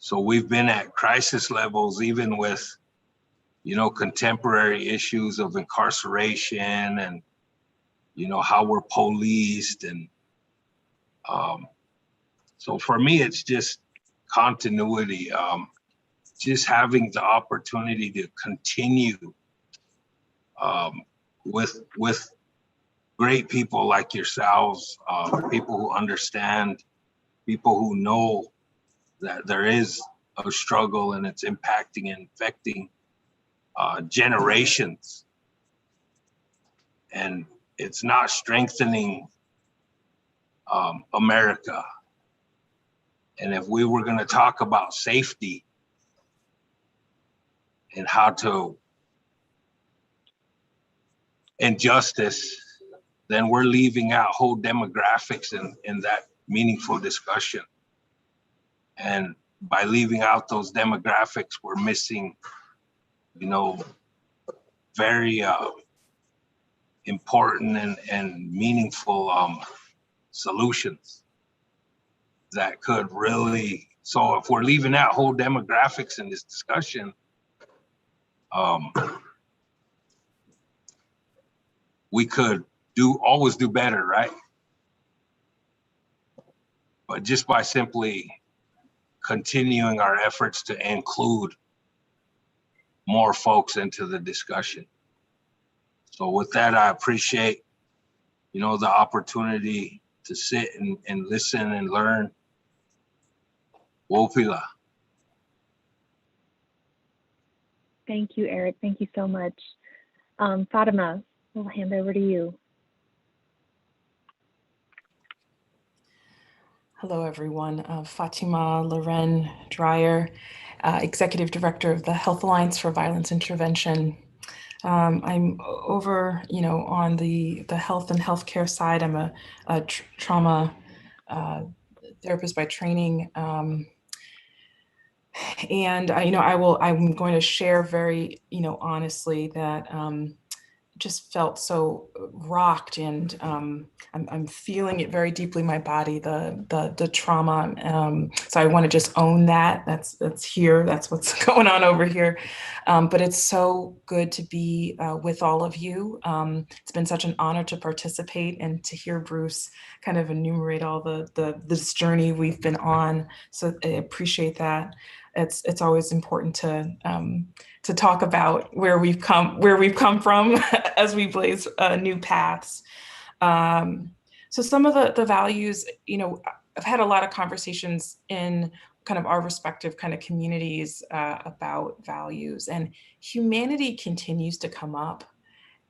So we've been at crisis levels, even with, you know, contemporary issues of incarceration and, you know, how we're policed. And so for me, it's just continuity, just having the opportunity to continue with great people like yourselves, people who understand, people who know that there is a struggle and it's impacting and affecting generations. And it's not strengthening America. And if we were going to talk about safety and how to, and justice, then we're leaving out whole demographics in that meaningful discussion. And by leaving out those demographics, we're missing, you know, very important and meaningful solutions that could really, so if we're leaving out whole demographics in this discussion, we could always do better, right? But just by simply continuing our efforts to include more folks into the discussion. So with that, I appreciate, you know, the opportunity to sit and listen and learn. Wopila. Thank you, Eric. Thank you so much. Fatima, we'll hand over to you. Hello, everyone. Fatima Loren Dreyer, Executive Director of the Health Alliance for Violence Intervention. I'm over, you know, on the health and healthcare side. I'm a trauma therapist by training. And you know, I'm going to share very, you know, honestly that just felt so rocked, and I'm feeling it very deeply in my body, the trauma. So I want to just own that. That's here. That's what's going on over here. But it's so good to be with all of you. It's been such an honor to participate and to hear Bruce kind of enumerate all this journey we've been on. So I appreciate that. It's always important to talk about where we've come from as we blaze new paths. So some of the values, you know, I've had a lot of conversations in kind of our respective kind of communities about values, and humanity continues to come up.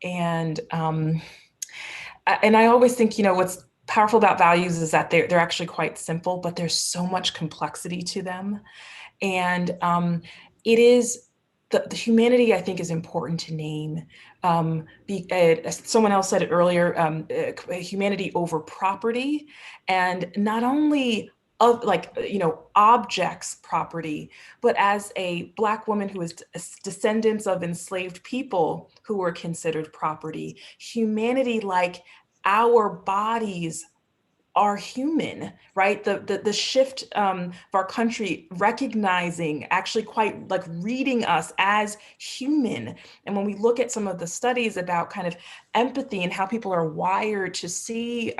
And I always think, you know, what's powerful about values is that they're actually quite simple, but there's so much complexity to them. And it is the humanity, I think, is important to name. Someone else said it earlier, humanity over property, and not only of, like, you know, objects property, but as a Black woman who is descendants of enslaved people who were considered property, humanity, like our bodies are human, right? The shift of our country recognizing, actually quite like reading us as human. And when we look at some of the studies about kind of empathy and how people are wired to see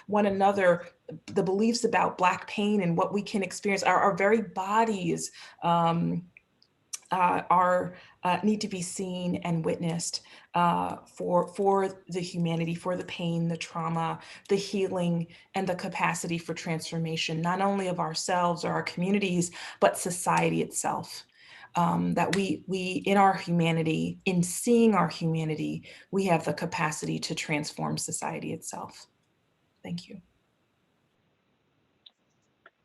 one another, the beliefs about Black pain and what we can experience, our very bodies need to be seen and witnessed for the humanity, for the pain, the trauma, the healing, and the capacity for transformation, not only of ourselves or our communities, but society itself. That we in our humanity, in seeing our humanity, we have the capacity to transform society itself. Thank you.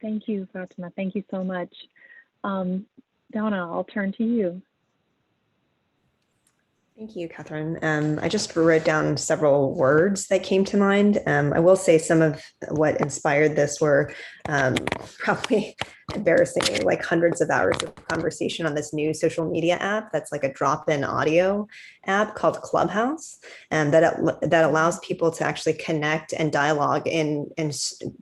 Thank you, Fatima. Thank you so much. Donna, I'll turn to you. Thank you, Katherine. I just wrote down several words that came to mind. I will say some of what inspired this were probably embarrassingly like hundreds of hours of conversation on this new social media app that's like a drop-in audio app called Clubhouse, and that allows people to actually connect and dialogue in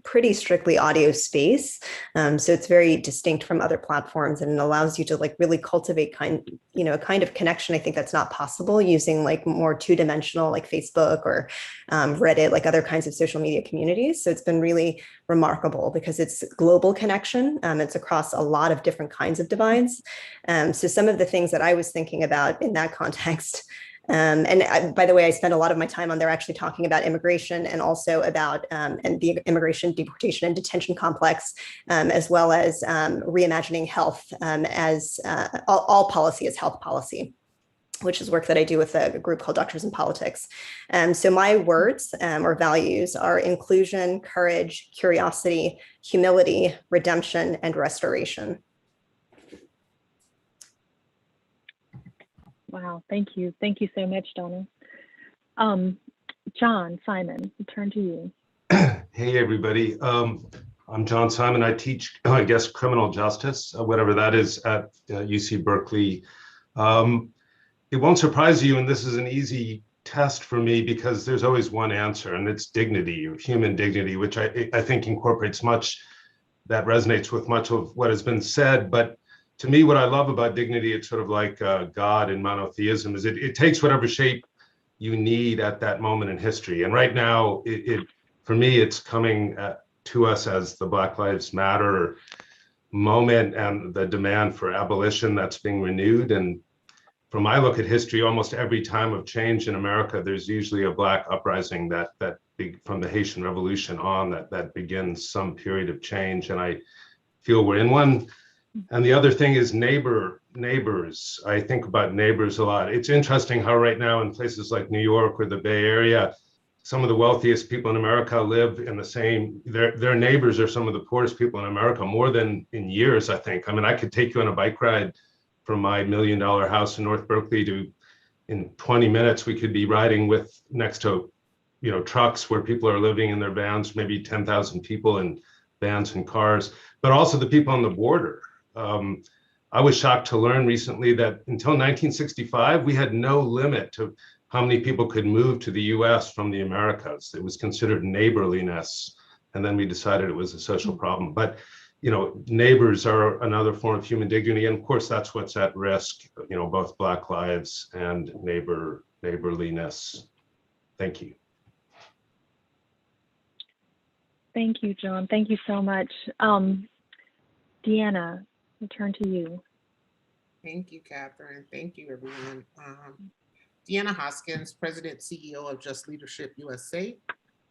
pretty strictly audio space. So it's very distinct from other platforms, and it allows you to like really cultivate a kind of connection. I think that's not possible using like more two-dimensional like Facebook or Reddit, like other kinds of social media communities. So it's been really remarkable because it's global connection. It's across a lot of different kinds of divides. So some of the things that I was thinking about in that context, by the way, I spent a lot of my time on there actually talking about immigration and also about and the immigration, deportation, and detention complex, as well as reimagining health as all policy as health policy, which is work that I do with a group called Doctors in Politics. So my words or values are inclusion, courage, curiosity, humility, redemption, and restoration. Wow, thank you. Thank you so much, Donna. John Simon, I'll turn to you. Hey, everybody. I'm John Simon. I teach, I guess, criminal justice, whatever that is, at UC Berkeley. It won't surprise you, and this is an easy test for me because there's always one answer, and it's dignity, or human dignity, which I think incorporates much that resonates with much of what has been said. But to me, what I love about dignity, it's sort of like God in monotheism, is it takes whatever shape you need at that moment in history. And right now, for me, it's coming to us as the Black Lives Matter moment and the demand for abolition that's being renewed. And from my look at history, almost every time of change in America, there's usually a Black uprising that from the Haitian Revolution on that begins some period of change. And I feel we're in one. And the other thing is neighbors. I think about neighbors a lot. It's interesting how right now in places like New York or the Bay Area, some of the wealthiest people in America live in the same, their neighbors are some of the poorest people in America, more than in years, I think. I mean, I could take you on a bike ride from my $1 million house in North Berkeley to, in 20 minutes, we could be riding with next to, trucks where people are living in their vans, maybe 10,000 people in vans and cars, but also the people on the border. I was shocked to learn recently that until 1965, we had no limit to how many people could move to the US from the Americas. It was considered neighborliness. And then we decided it was a social problem. But, neighbors are another form of human dignity. And of course, that's what's at risk, both Black lives and neighborliness. Thank you. Thank you, John. Thank you so much. Deanna, I'll turn to you. Thank you, Catherine. Thank you, everyone. Deanna Hoskins, President, CEO of Just Leadership USA.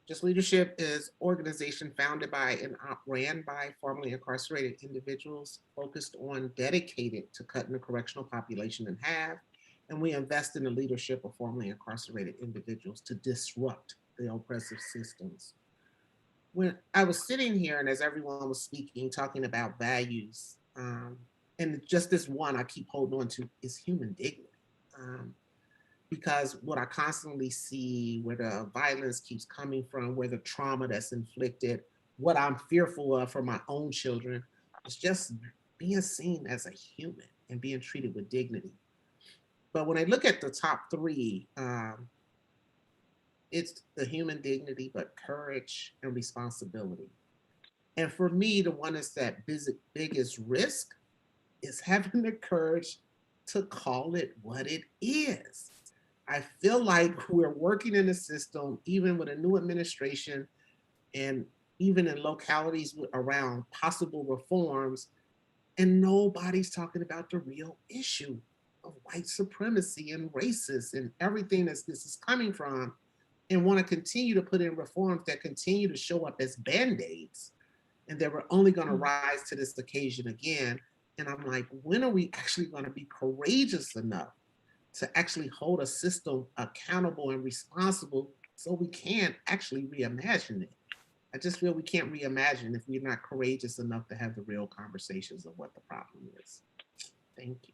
Just Leadership is an organization founded by and ran by formerly incarcerated individuals focused on dedicated to cutting the correctional population in half. And we invest in the leadership of formerly incarcerated individuals to disrupt the oppressive systems. When I was sitting here and as everyone was speaking, talking about values, and just this one I keep holding on to is human dignity. Because what I constantly see, where the violence keeps coming from, where the trauma that's inflicted, what I'm fearful of for my own children, is just being seen as a human and being treated with dignity. But when I look at the top three, it's the human dignity, but courage and responsibility. And for me, the one that's that biggest risk is having the courage to call it what it is. I feel like we're working in a system, even with a new administration and even in localities around possible reforms, and nobody's talking about the real issue of white supremacy and racist and everything that this is coming from, and want to continue to put in reforms that continue to show up as Band-Aids, and that we're only going to rise to this occasion again. And I'm like, when are we actually going to be courageous enough to actually hold a system accountable and responsible so we can actually reimagine it? I just feel we can't reimagine if we're not courageous enough to have the real conversations of what the problem is. Thank you.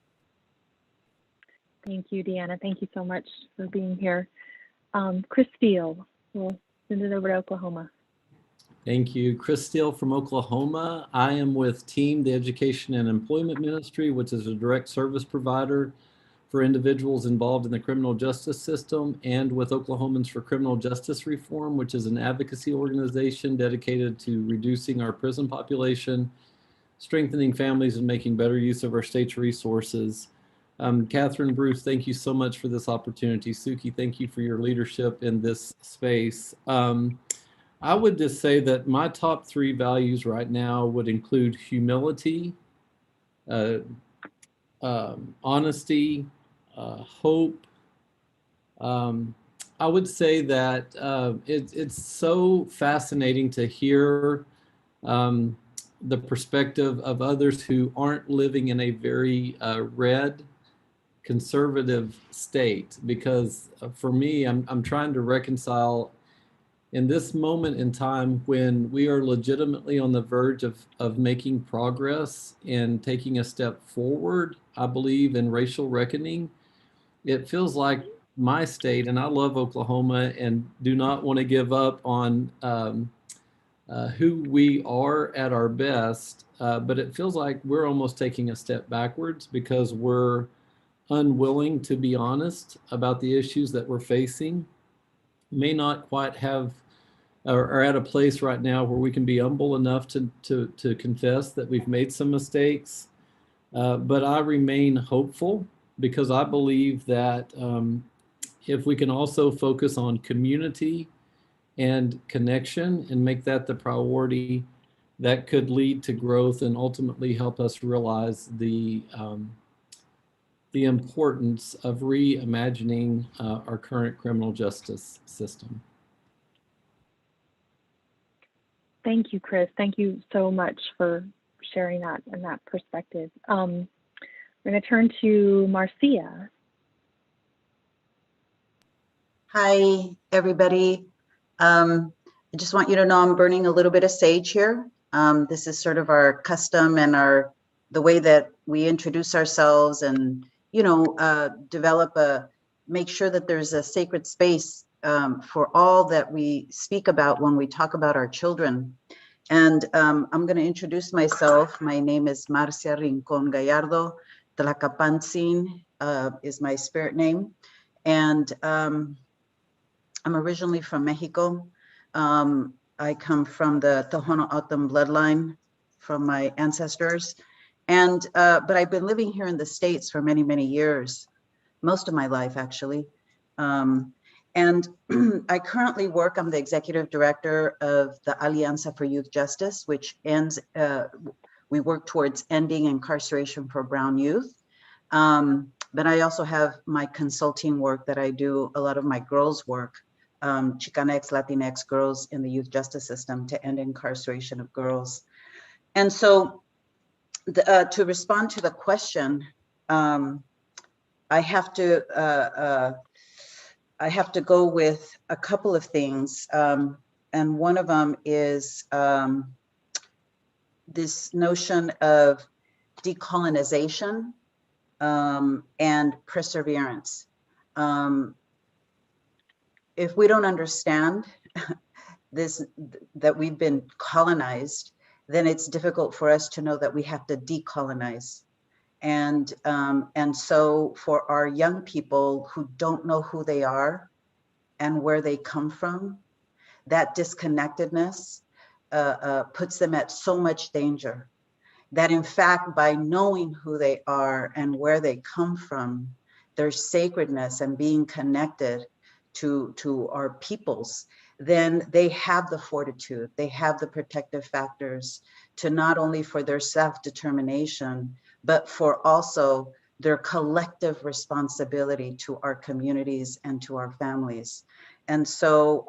Thank you, Deanna. Thank you so much for being here. Chris Steele, we'll send it over to Oklahoma. Thank you. Chris Steele from Oklahoma. I am with TEAM, the Education and Employment Ministry, which is a direct service provider for individuals involved in the criminal justice system, and with Oklahomans for Criminal Justice Reform, which is an advocacy organization dedicated to reducing our prison population, strengthening families, and making better use of our state's resources. Catherine, Bruce, thank you so much for this opportunity. Suki, thank you for your leadership in this space. I would just say that my top 3 values right now would include humility, honesty, hope. I would say that it's so fascinating to hear the perspective of others who aren't living in a very red, conservative state, because for me, I'm trying to reconcile in this moment in time when we are legitimately on the verge of making progress and taking a step forward, I believe, in racial reckoning. It feels like my state, and I love Oklahoma and do not want to give up on who we are at our best, but it feels like we're almost taking a step backwards because we're unwilling to be honest about the issues that we're facing. May not quite have or are at a place right now where we can be humble enough to confess that we've made some mistakes. But I remain hopeful because I believe that if we can also focus on community and connection and make that the priority, that could lead to growth and ultimately help us realize the importance of reimagining our current criminal justice system. Thank you, Chris. Thank you so much for sharing that and that perspective. I'm going to turn to Marcia. Hi, everybody. I just want you to know I'm burning a little bit of sage here. This is sort of our custom and the way that we introduce ourselves and, make sure that there's a sacred space for all that we speak about when we talk about our children. And I'm going to introduce myself. My name is Marcia Rincon Gallardo. Tlacapantzin is my spirit name. And I'm originally from Mexico. I come from the Tohono O'odham bloodline from my ancestors. And but I've been living here in the States for many, many years, most of my life, actually. And I currently work, I'm the executive director of the Alianza for Youth Justice, which we work towards ending incarceration for Brown youth. But I also have my consulting work that I do, a lot of my girls' work, Chicanx, Latinx girls in the youth justice system to end incarceration of girls. And so to respond to the question, I have to go with a couple of things. And one of them is this notion of decolonization and perseverance. If we don't understand this, that we've been colonized, then it's difficult for us to know that we have to decolonize. And so for our young people who don't know who they are and where they come from, that disconnectedness puts them at so much danger that in fact, by knowing who they are and where they come from, their sacredness and being connected to our peoples, then they have the fortitude, they have the protective factors to not only for their self-determination, but for also their collective responsibility to our communities and to our families. And so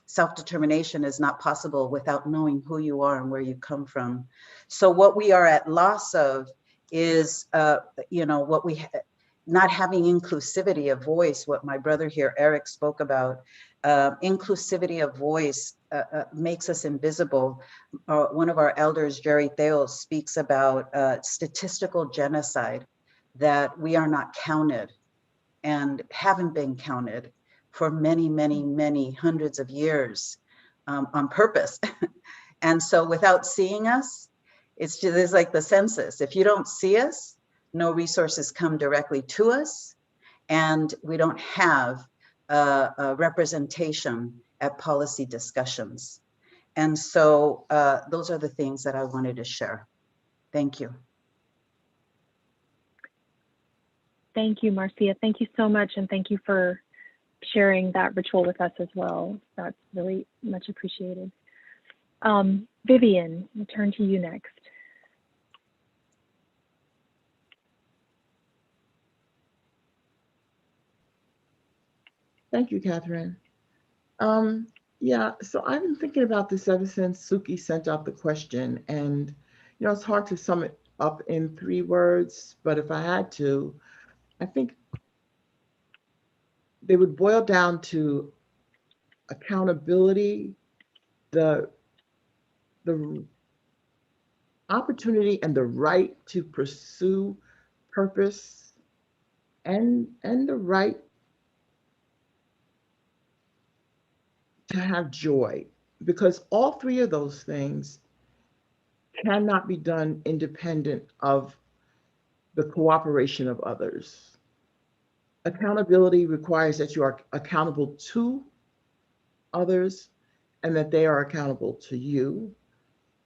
self-determination is not possible without knowing who you are and where you come from. So what we are at loss of is, what we not having inclusivity of voice, what my brother here, Eric, spoke about. Inclusivity of voice makes us invisible. One of our elders, Jerry Theos, speaks about statistical genocide, that we are not counted and haven't been counted for many, many, many hundreds of years. on purpose. And so without seeing us, it's just, there's like the census. If you don't see us, no resources come directly to us, and we don't have a representation at policy discussions. And so those are the things that I wanted to share. Thank you. Thank you, Marcia. Thank you so much. And thank you for sharing that ritual with us as well. That's really much appreciated. Vivian, we'll turn to you next. Thank you, Katherine. Yeah, so I've been thinking about this ever since Suki sent out the question, and it's hard to sum it up in 3 words, but if I had to, I think they would boil down to accountability, the opportunity and the right to pursue purpose, and the right to have joy, because all 3 of those things cannot be done independent of the cooperation of others. Accountability requires that you are accountable to others and that they are accountable to you.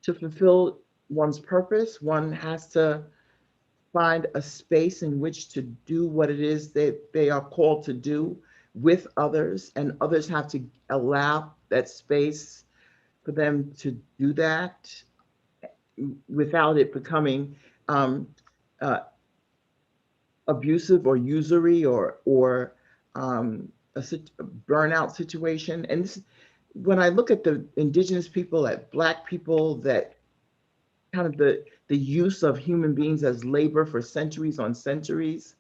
To fulfill one's purpose, one has to find a space in which to do what it is that they are called to do with others, and others have to allow that space for them to do that without it becoming abusive or usury or a burnout situation. And this, when I look at the indigenous people, at Black people, that kind of the use of human beings as labor for centuries on centuries,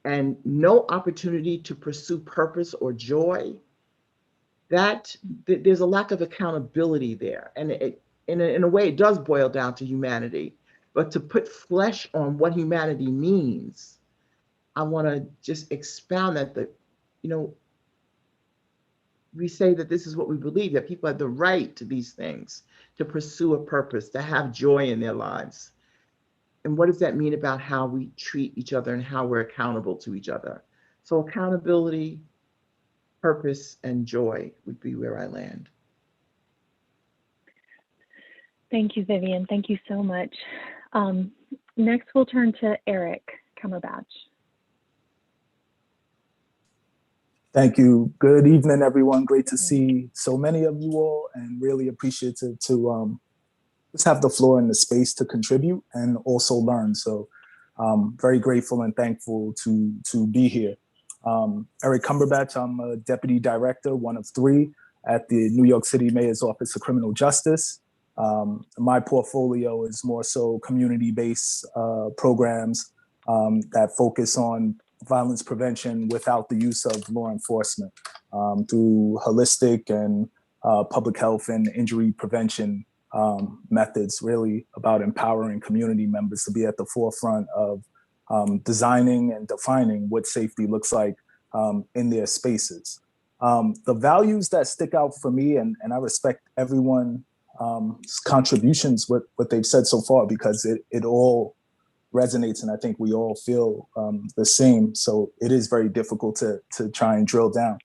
and no opportunity to pursue purpose or joy, that there's a lack of accountability there. And it, in a way, it does boil down to humanity. But to put flesh on what humanity means, I want to just expound that we say that this is what we believe, that people have the right to these things, to pursue a purpose, to have joy in their lives. And what does that mean about how we treat each other and how we're accountable to each other? So accountability, purpose, and joy would be where I land. Thank you, Vivian. Thank you so much. Next, we'll turn to Eric Cumberbatch. Thank you. Good evening, everyone. Great to see so many of you all, and really appreciative to just have the floor and the space to contribute and also learn. So very grateful and thankful to be here. Eric Cumberbatch, I'm a deputy director, one of 3 at the New York City Mayor's Office of Criminal Justice. My portfolio is more so community-based programs that focus on violence prevention without the use of law enforcement through holistic and public health and injury prevention methods, really about empowering community members to be at the forefront of designing and defining what safety looks like in their spaces. The values that stick out for me, and I respect everyone's contributions, what they've said so far, because it all resonates, and I think we all feel the same. So it is very difficult to try and drill down.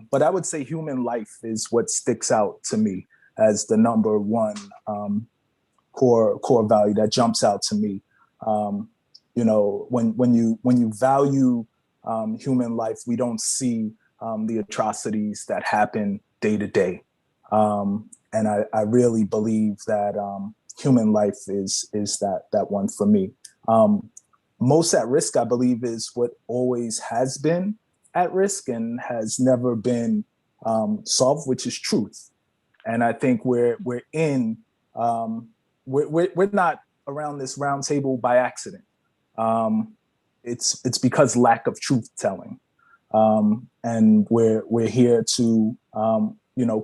But I would say human life is what sticks out to me as the number 1 core value that jumps out to me. When you value human life, we don't see the atrocities that happen day to day. And I really believe that human life is that one for me. Most at risk, I believe, is what always has been at risk and has never been solved, which is truth. And I think we're not around this round table by accident. It's because lack of truth telling, and we're here to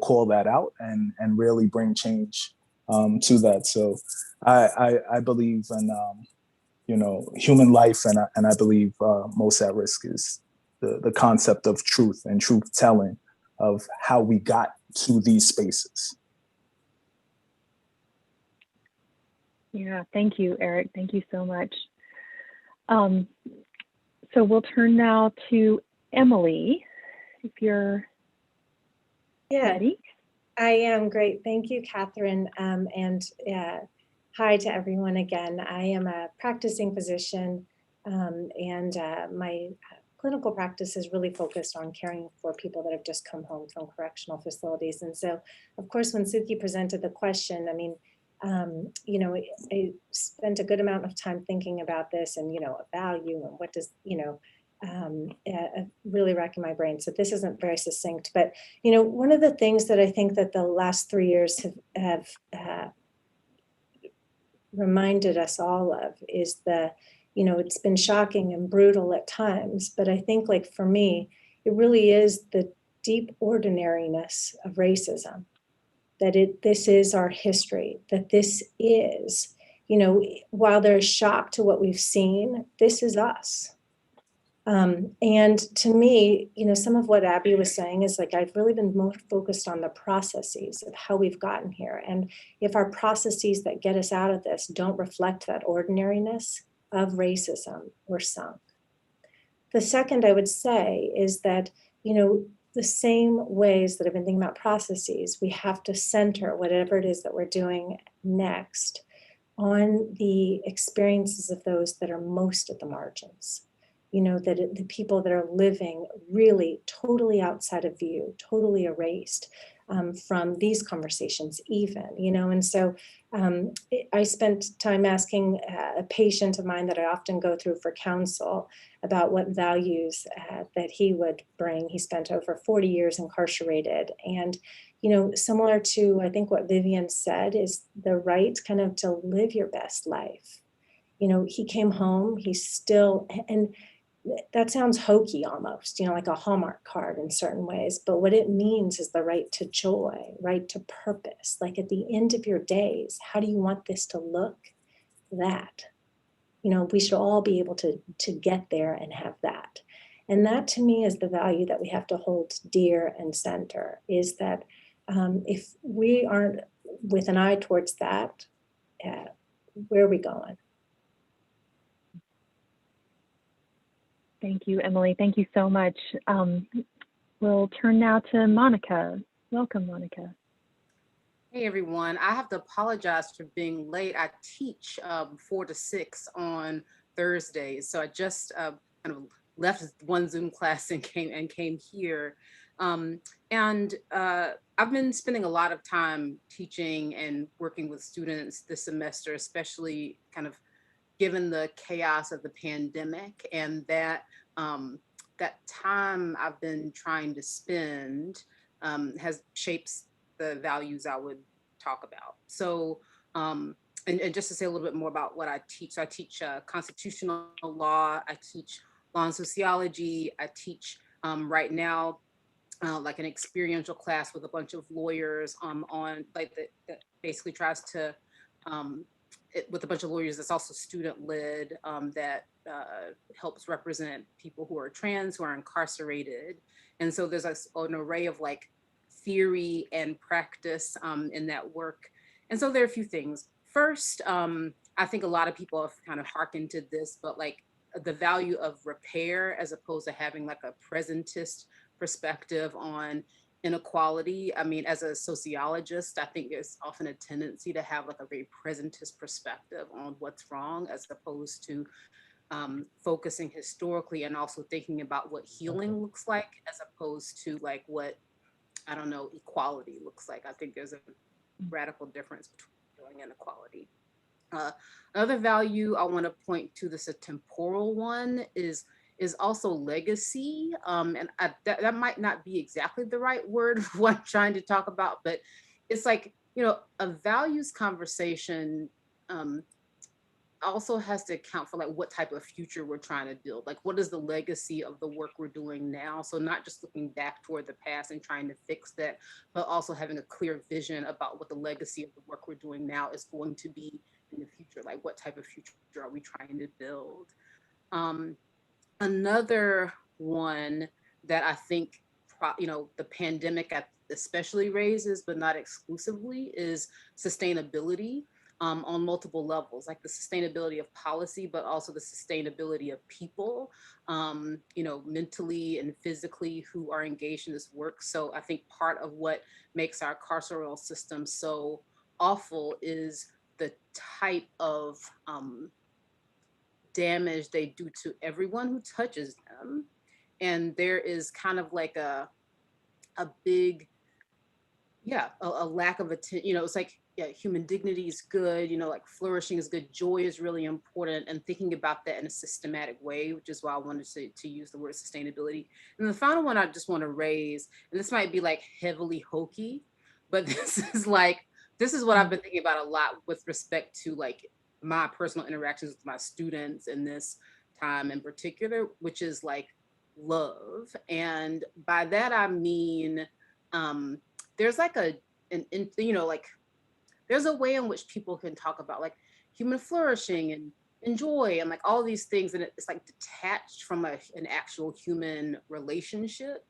call that out and really bring change to that. So I believe in human life, and I believe most at risk is the concept of truth and truth telling, of how we got to these spaces. Yeah, thank you, Eric. Thank you so much. So we'll turn now to Emily, if you're ready. I am. Great. Thank you, Katherine. And hi to everyone again. I am a practicing physician, and my clinical practice is really focused on caring for people that have just come home from correctional facilities. And so, of course, when Suki presented the question, I mean, you know, I spent a good amount of time thinking about this and, you know, a value and what does, you know, really racking my brain. So this isn't very succinct, but, you know, one of the things that I think that the last 3 years have reminded us all of is the, you know, it's been shocking and brutal at times, but I think, like, for me, it really is the deep ordinariness of racism, that this is our history, that this is, you know, while there's shock to what we've seen, this is us. And to me, you know, some of what Abby was saying is, like, I've really been more focused on the processes of how we've gotten here. And if our processes that get us out of this don't reflect that ordinariness of racism, we're sunk. The second I would say is that, you know, the same ways that I've been thinking about processes, we have to center whatever it is that we're doing next on the experiences of those that are most at the margins. You know, that the people that are living really totally outside of view, totally erased from these conversations even, you know. And so I spent time asking a patient of mine that I often go through for counsel about what values that he would bring. He spent over 40 years incarcerated. And, you know, similar to, I think, what Vivian said, is the right kind of to live your best life. You know, he came home, he's still, and that sounds hokey almost, you know, like a Hallmark card in certain ways, but what it means is the right to joy, right to purpose. Like, at the end of your days, how do you want this to look? That, you know, we should all be able to get there and have that. And that, to me, is the value that we have to hold dear and center, is that if we aren't with an eye towards that, where are we going? Thank you, Emily. Thank you so much. We'll turn now to Monica. Welcome, Monica. Hey, everyone. I have to apologize for being late. I teach 4 to 6 on Thursdays. So I just kind of left one Zoom class and came here. I've been spending a lot of time teaching and working with students this semester, especially kind of given the chaos of the pandemic, and that that time I've been trying to spend has shapes the values I would talk about. So, and just to say a little bit more about what I teach. So I teach constitutional law, I teach law and sociology, I teach right now like an experiential class with a bunch of lawyers on like that basically tries to with a bunch of lawyers that's also student-led, that helps represent people who are trans, who are incarcerated. And so there's an array of, like, theory and practice in that work. And so there are a few things. First, I think a lot of people have kind of hearkened to this, but, like, the value of repair as opposed to having, like, a presentist perspective on inequality. I mean, as a sociologist, I think there's often a tendency to have, like, a very presentist perspective on what's wrong, as opposed to focusing historically and also thinking about what healing looks like, as opposed to, like, what, I don't know, equality looks like. I think there's a radical difference between healing and equality. Another value I want to point to, this a temporal one, is also legacy. And that might not be exactly the right word for what I'm trying to talk about, but it's like, you know, a values conversation also has to account for, like, what type of future we're trying to build. Like, what is the legacy of the work we're doing now? So not just looking back toward the past and trying to fix that, but also having a clear vision about what the legacy of the work we're doing now is going to be in the future. Like, what type of future are we trying to build? Another one that I think, you know, the pandemic especially raises, but not exclusively, is sustainability on multiple levels, like the sustainability of policy, but also the sustainability of people, you know, mentally and physically who are engaged in this work. So I think part of what makes our carceral system so awful is the type of damage they do to everyone who touches them. And there is kind of like a big, a lack of attention. You know, it's like, yeah, human dignity is good, you know, like flourishing is good, joy is really important, and thinking about that in a systematic way, which is why I wanted to use the word sustainability. And the final one I just want to raise, and this might be like heavily hokey, but this is what I've been thinking about a lot with respect to like my personal interactions with my students in this time in particular, which is like love. And by that I mean, there's like you know, like there's a way in which people can talk about like human flourishing and joy and like all these things, and it's like detached from an actual human relationship.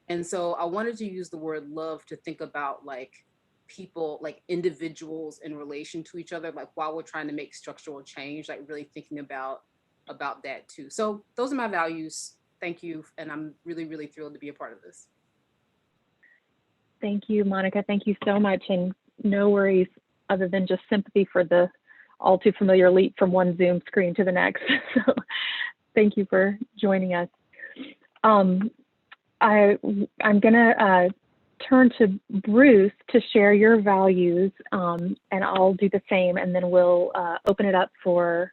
And so I wanted to use the word love to think about like people, like individuals in relation to each other, like while we're trying to make structural change, like really thinking about that too. So those are my values. Thank you. And I'm really, really thrilled to be a part of this. Thank you, Monica. Thank you so much. And no worries other than just sympathy for the all too familiar leap from one Zoom screen to the next. So thank you for joining us. I'm gonna turn to Bruce to share your values, and I'll do the same, and then we'll open it up for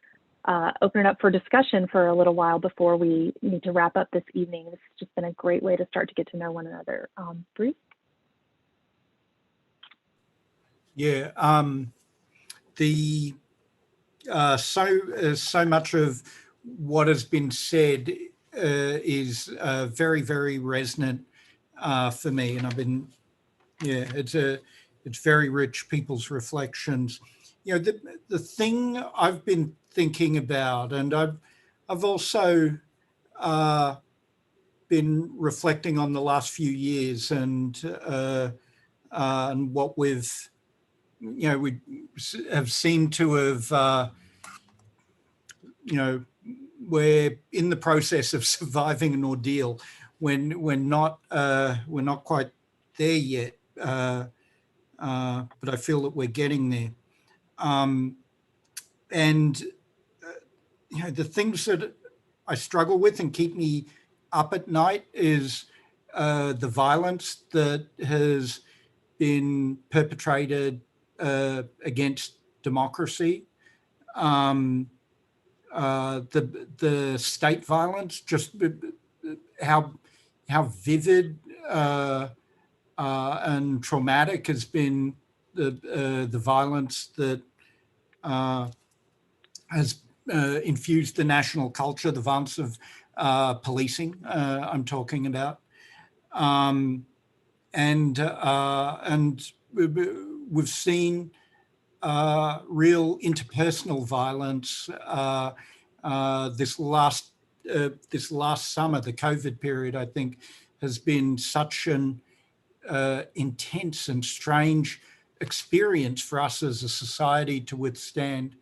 discussion for a little while before we need to wrap up this evening. This has just been a great way to start to get to know one another. Bruce? Yeah, so much of what has been said is very, very resonant for me, and I've been, it's very rich, people's reflections. You know, the thing I've been thinking about, and I've also been reflecting on the last few years and what we've, you know, we have seemed to have, you know, we're in the process of surviving an ordeal when we're not quite there yet, but I feel that we're getting there. And you know, the things that I struggle with and keep me up at night is the violence that has been perpetrated against democracy, the state violence, just how vivid and traumatic has been the violence that has infused the national culture, the violence of policing. I'm talking about, and we've seen real interpersonal violence this last summer. The COVID period, I think, has been such an intense and strange experience for us as a society to withstand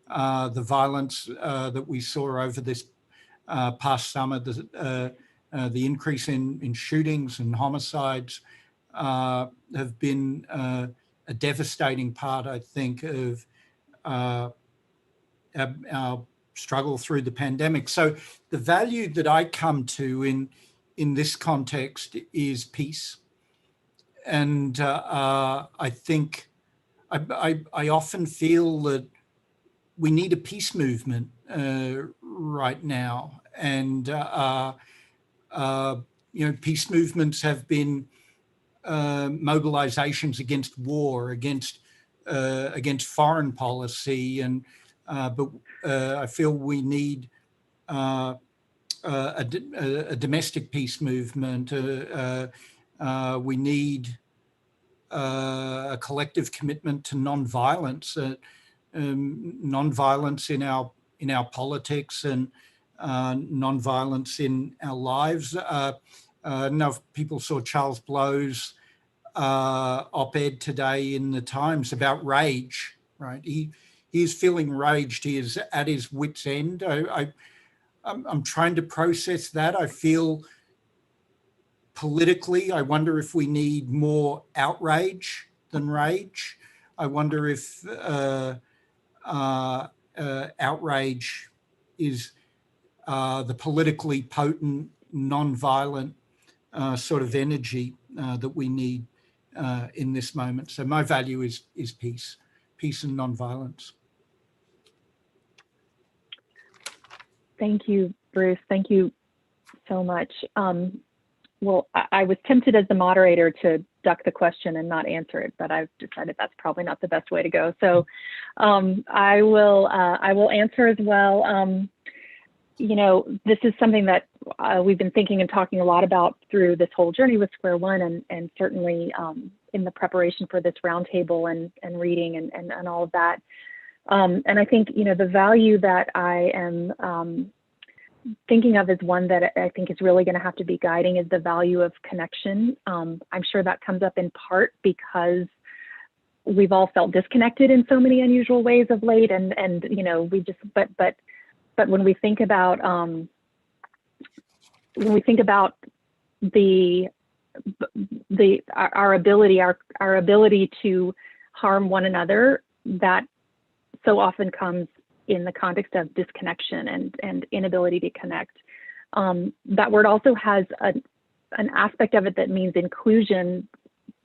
the violence that we saw over this past summer. The increase in shootings and homicides have been a devastating part, I think, of our struggle through the pandemic. So the value that I come to in this context is peace. And I think I often feel that we need a peace movement right now. And, you know, peace movements have been mobilizations against war, against foreign policy, and but I feel we need a domestic peace movement. We need a collective commitment to nonviolence, nonviolence in our politics and nonviolence in our lives. I don't know if people saw Charles Blow's op-ed today in the Times about rage, right? He is feeling raged. He is at his wit's end. I'm trying to process that. I feel politically, I wonder if we need more outrage than rage. I wonder if outrage is the politically potent, non-violent sort of energy that we need in this moment. So my value is peace and non-violence. Thank you, Bruce. Thank you so much. Well, I was tempted as the moderator to duck the question and not answer it, but I've decided that's probably not the best way to go. So I will answer as well. You know, this is something that we've been thinking and talking a lot about through this whole journey with Square One, and certainly in the preparation for this roundtable and reading and all of that. And I think, you know, the value that I am thinking of is one that I think is really going to have to be guiding is the value of connection. I'm sure that comes up in part because we've all felt disconnected in so many unusual ways of late, and you know, we just but when we think about our ability to harm one another, that so often comes in the context of disconnection and inability to connect. That word also has an aspect of it that means inclusion,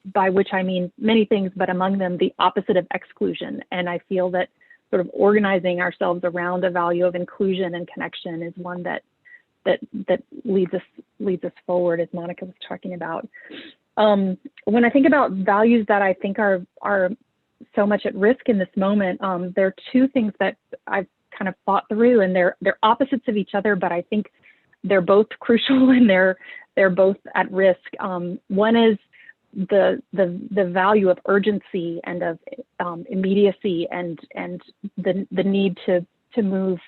by which I mean many things, but among them the opposite of exclusion. And I feel that sort of organizing ourselves around a value of inclusion and connection is one that leads us forward, as Monica was talking about. When I think about values that I think are so much at risk in this moment, there are two things that I've kind of thought through, and they're opposites of each other, but I think they're both crucial and they're both at risk. One is the value of urgency and of immediacy and the need to move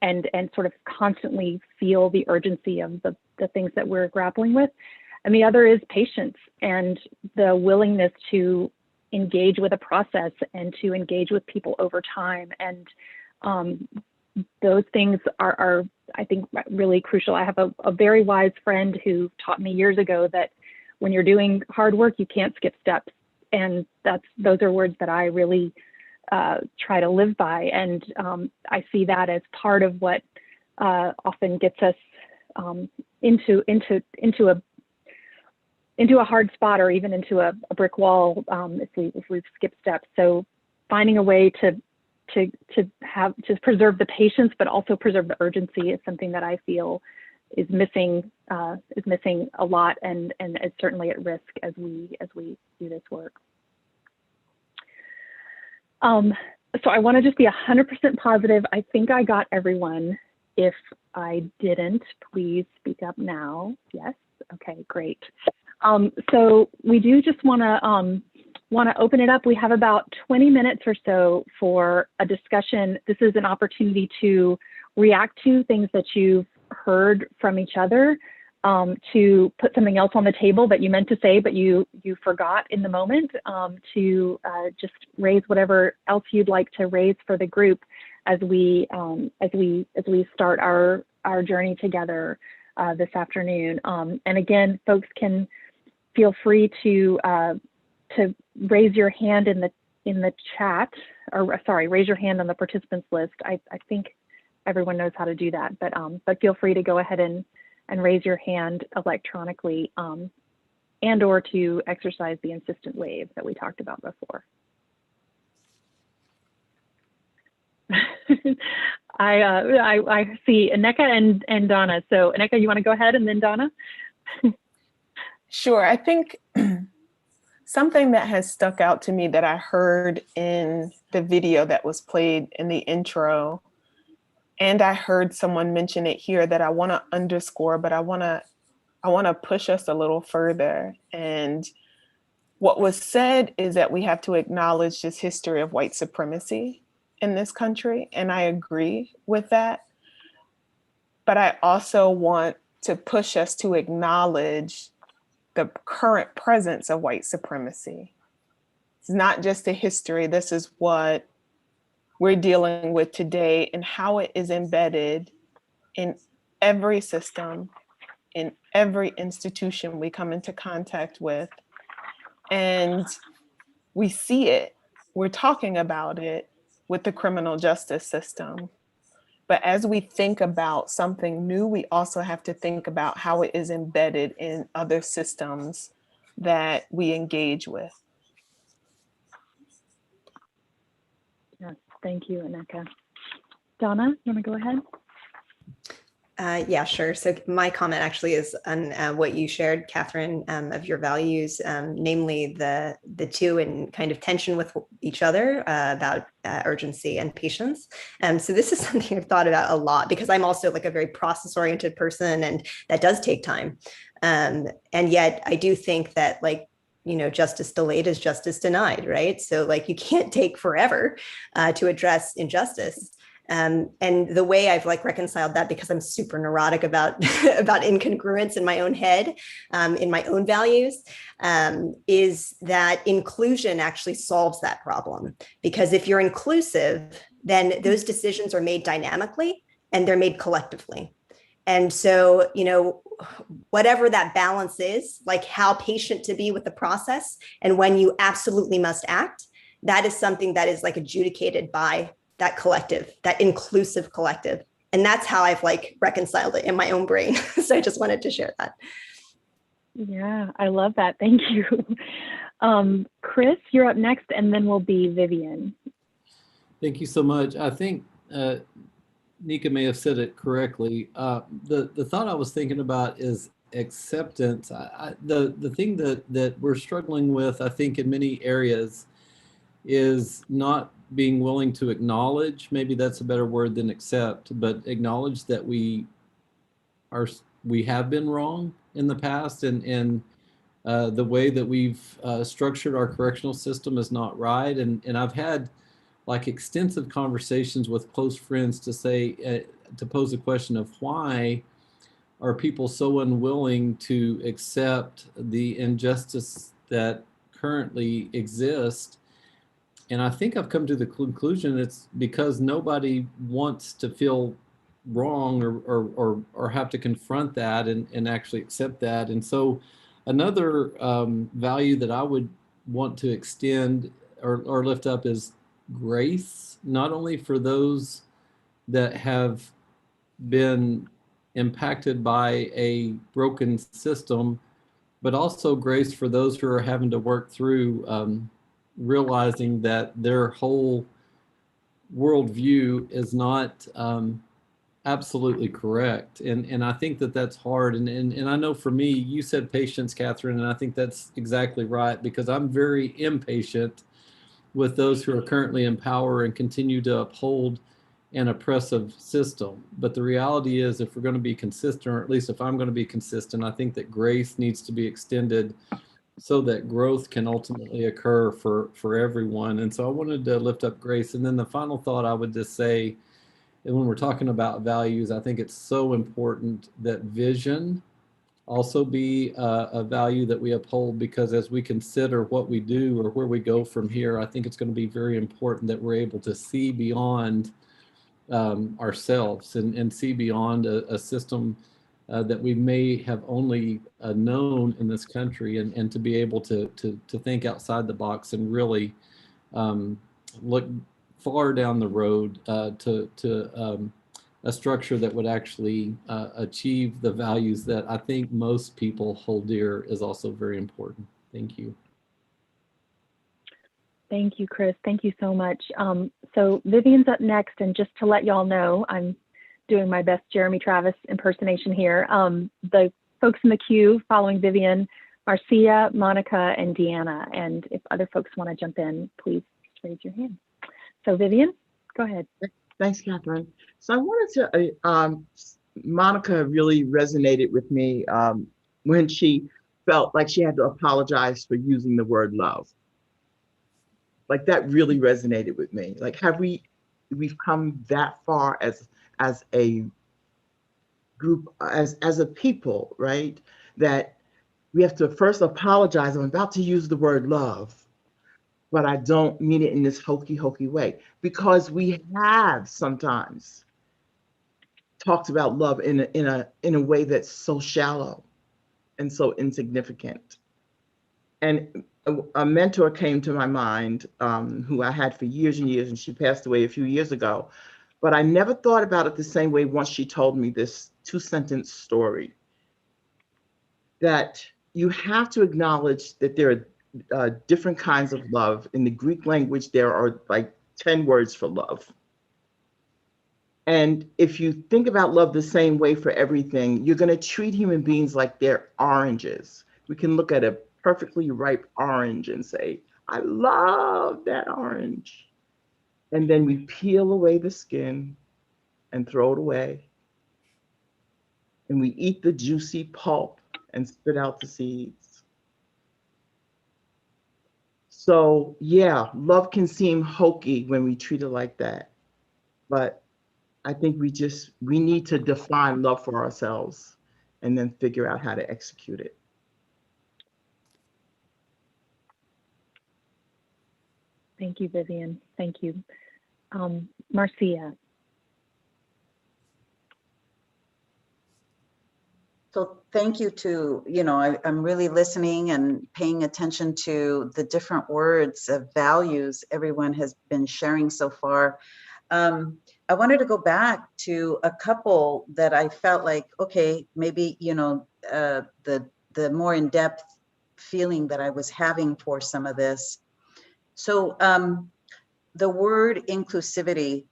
and sort of constantly feel the urgency of the things that we're grappling with. And the other is patience and the willingness to engage with a process and to engage with people over time. And those things are, I think, really crucial. I have a very wise friend who taught me years ago that when you're doing hard work, you can't skip steps. And those are words that I really try to live by. And I see that as part of what often gets us into a hard spot, or even into a brick wall if we've skipped steps. So finding a way to preserve the patience, but also preserve the urgency is something that I feel is missing a lot, and is certainly at risk as we do this work. So I want to just be 100% positive. I think I got everyone. If I didn't, please speak up now. Yes. Okay, great. So we do just want to open it up. We have about 20 minutes or so for a discussion. This is an opportunity to react to things that you've heard from each other, to put something else on the table that you meant to say, but you forgot in the moment, to just raise whatever else you'd like to raise for the group as we start our journey together this afternoon. And again, folks can feel free to raise your hand in the chat, or sorry, raise your hand on the participants list. I think everyone knows how to do that, but feel free to go ahead and raise your hand electronically, and or to exercise the insistent wave that we talked about before. I see Aneka and Donna. So Aneka, you want to go ahead, and then Donna? Sure. I think something that has stuck out to me that I heard in the video that was played in the intro, and I heard someone mention it here, that I want to underscore, but I want to push us a little further. And what was said is that we have to acknowledge this history of white supremacy in this country, and I agree with that. But I also want to push us to acknowledge the current presence of white supremacy. It's not just a history. This is what we're dealing with today and how it is embedded in every system, in every institution we come into contact with. And we see it, we're talking about it with the criminal justice system. But as we think about something new, we also have to think about how it is embedded in other systems that we engage with. Yes, thank you, Aneka. Donna, you want to go ahead? Yeah, sure. So my comment actually is on what you shared, Katherine, of your values, namely the two in kind of tension with each other about urgency and patience. So this is something I've thought about a lot because I'm also like a very process-oriented person, and that does take time. And yet I do think that, like, you know, justice delayed is justice denied, right? So like you can't take forever to address injustice. And the way I've like reconciled that, because I'm super neurotic about about incongruence in my own head, in my own values, is that inclusion actually solves that problem. Because if you're inclusive, then those decisions are made dynamically and they're made collectively. And so, you know, whatever that balance is, like how patient to be with the process and when you absolutely must act, that is something that is like adjudicated by that collective, that inclusive collective. And that's how I've like reconciled it in my own brain. So I just wanted to share that. Yeah, I love that. Thank you. Chris, you're up next, and then we'll be Vivian. Thank you so much. I think Nika may have said it correctly. The thought I was thinking about is acceptance. The thing that we're struggling with, I think, in many areas is not being willing to acknowledge, maybe that's a better word than accept, but acknowledge that we have been wrong in the past, and the way that we've structured our correctional system is not right. And I've had like extensive conversations with close friends to say, to pose the question of why are people so unwilling to accept the injustice that currently exists. And I think I've come to the conclusion it's because nobody wants to feel wrong or have to confront that and actually accept that. And so another value that I would want to extend or lift up is grace, not only for those that have been impacted by a broken system, but also grace for those who are having to work through realizing that their whole worldview is not absolutely correct. And I think that that's hard. And I know for me, you said patience, Katherine, and I think that's exactly right, because I'm very impatient with those who are currently in power and continue to uphold an oppressive system. But the reality is, if we're going to be consistent, or at least if I'm going to be consistent, I think that grace needs to be extended so that growth can ultimately occur for everyone. And so I wanted to lift up grace. And then the final thought I would just say, and when we're talking about values, I think it's so important that vision also be a value that we uphold, because as we consider what we do or where we go from here, I think it's going to be very important that we're able to see beyond ourselves and see beyond a system that we may have only known in this country, and to be able to think outside the box and really look far down the road to a structure that would actually achieve the values that I think most people hold dear is also very important. Thank you. Thank you, Chris. Thank you so much. So Vivian's up next, and just to let y'all know, I'm doing my best Jeremy Travis impersonation here. The folks in the queue following Vivian, Marcia, Monica, and Deanna. And if other folks want to jump in, please raise your hand. So Vivian, go ahead. Thanks, Katherine. So I wanted to, Monica really resonated with me when she felt like she had to apologize for using the word love. Like that really resonated with me. Like, we've come that far as a group, as a people, right? That we have to first apologize. I'm about to use the word love, but I don't mean it in this hokey way, because we have sometimes talked about love in a way that's so shallow and so insignificant. And a mentor came to my mind, who I had for years and years, and she passed away a few years ago. But I never thought about it the same way once she told me this 2-sentence story, that you have to acknowledge that there are different kinds of love. In the Greek language, there are like 10 words for love. And if you think about love the same way for everything, you're going to treat human beings like they're oranges. We can look at a perfectly ripe orange and say, I love that orange. And then we peel away the skin and throw it away. And we eat the juicy pulp and spit out the seeds. So yeah, love can seem hokey when we treat it like that. But I think we need to define love for ourselves and then figure out how to execute it. Thank you, Vivian. Thank you. Marcia. So thank you to, I'm really listening and paying attention to the different words of values everyone has been sharing so far. I wanted to go back to a couple that I felt like, okay, maybe, the more in-depth feeling that I was having for some of this. So the word inclusivity,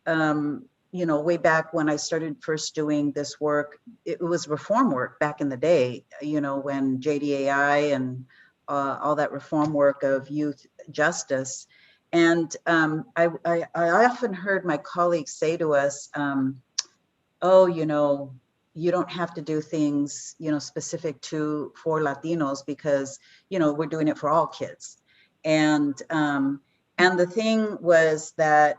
way back when I started first doing this work, it was reform work back in the day, when JDAI and all that reform work of youth justice. And I often heard my colleagues say to us, oh, you don't have to do things, specific for Latinos because, we're doing it for all kids. And the thing was that,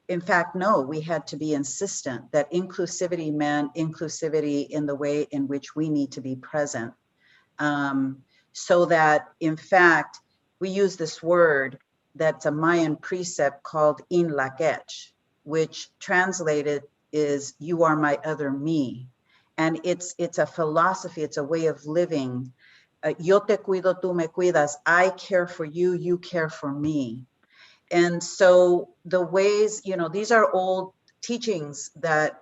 in fact, no, we had to be insistent that inclusivity meant inclusivity in the way in which we need to be present. So that, in fact, we use this word that's a Mayan precept called in la quech, which translated is you are my other me. And it's a philosophy, it's a way of living. Yo te cuido, tú me cuidas. I care for you, you care for me. And so the ways, these are old teachings that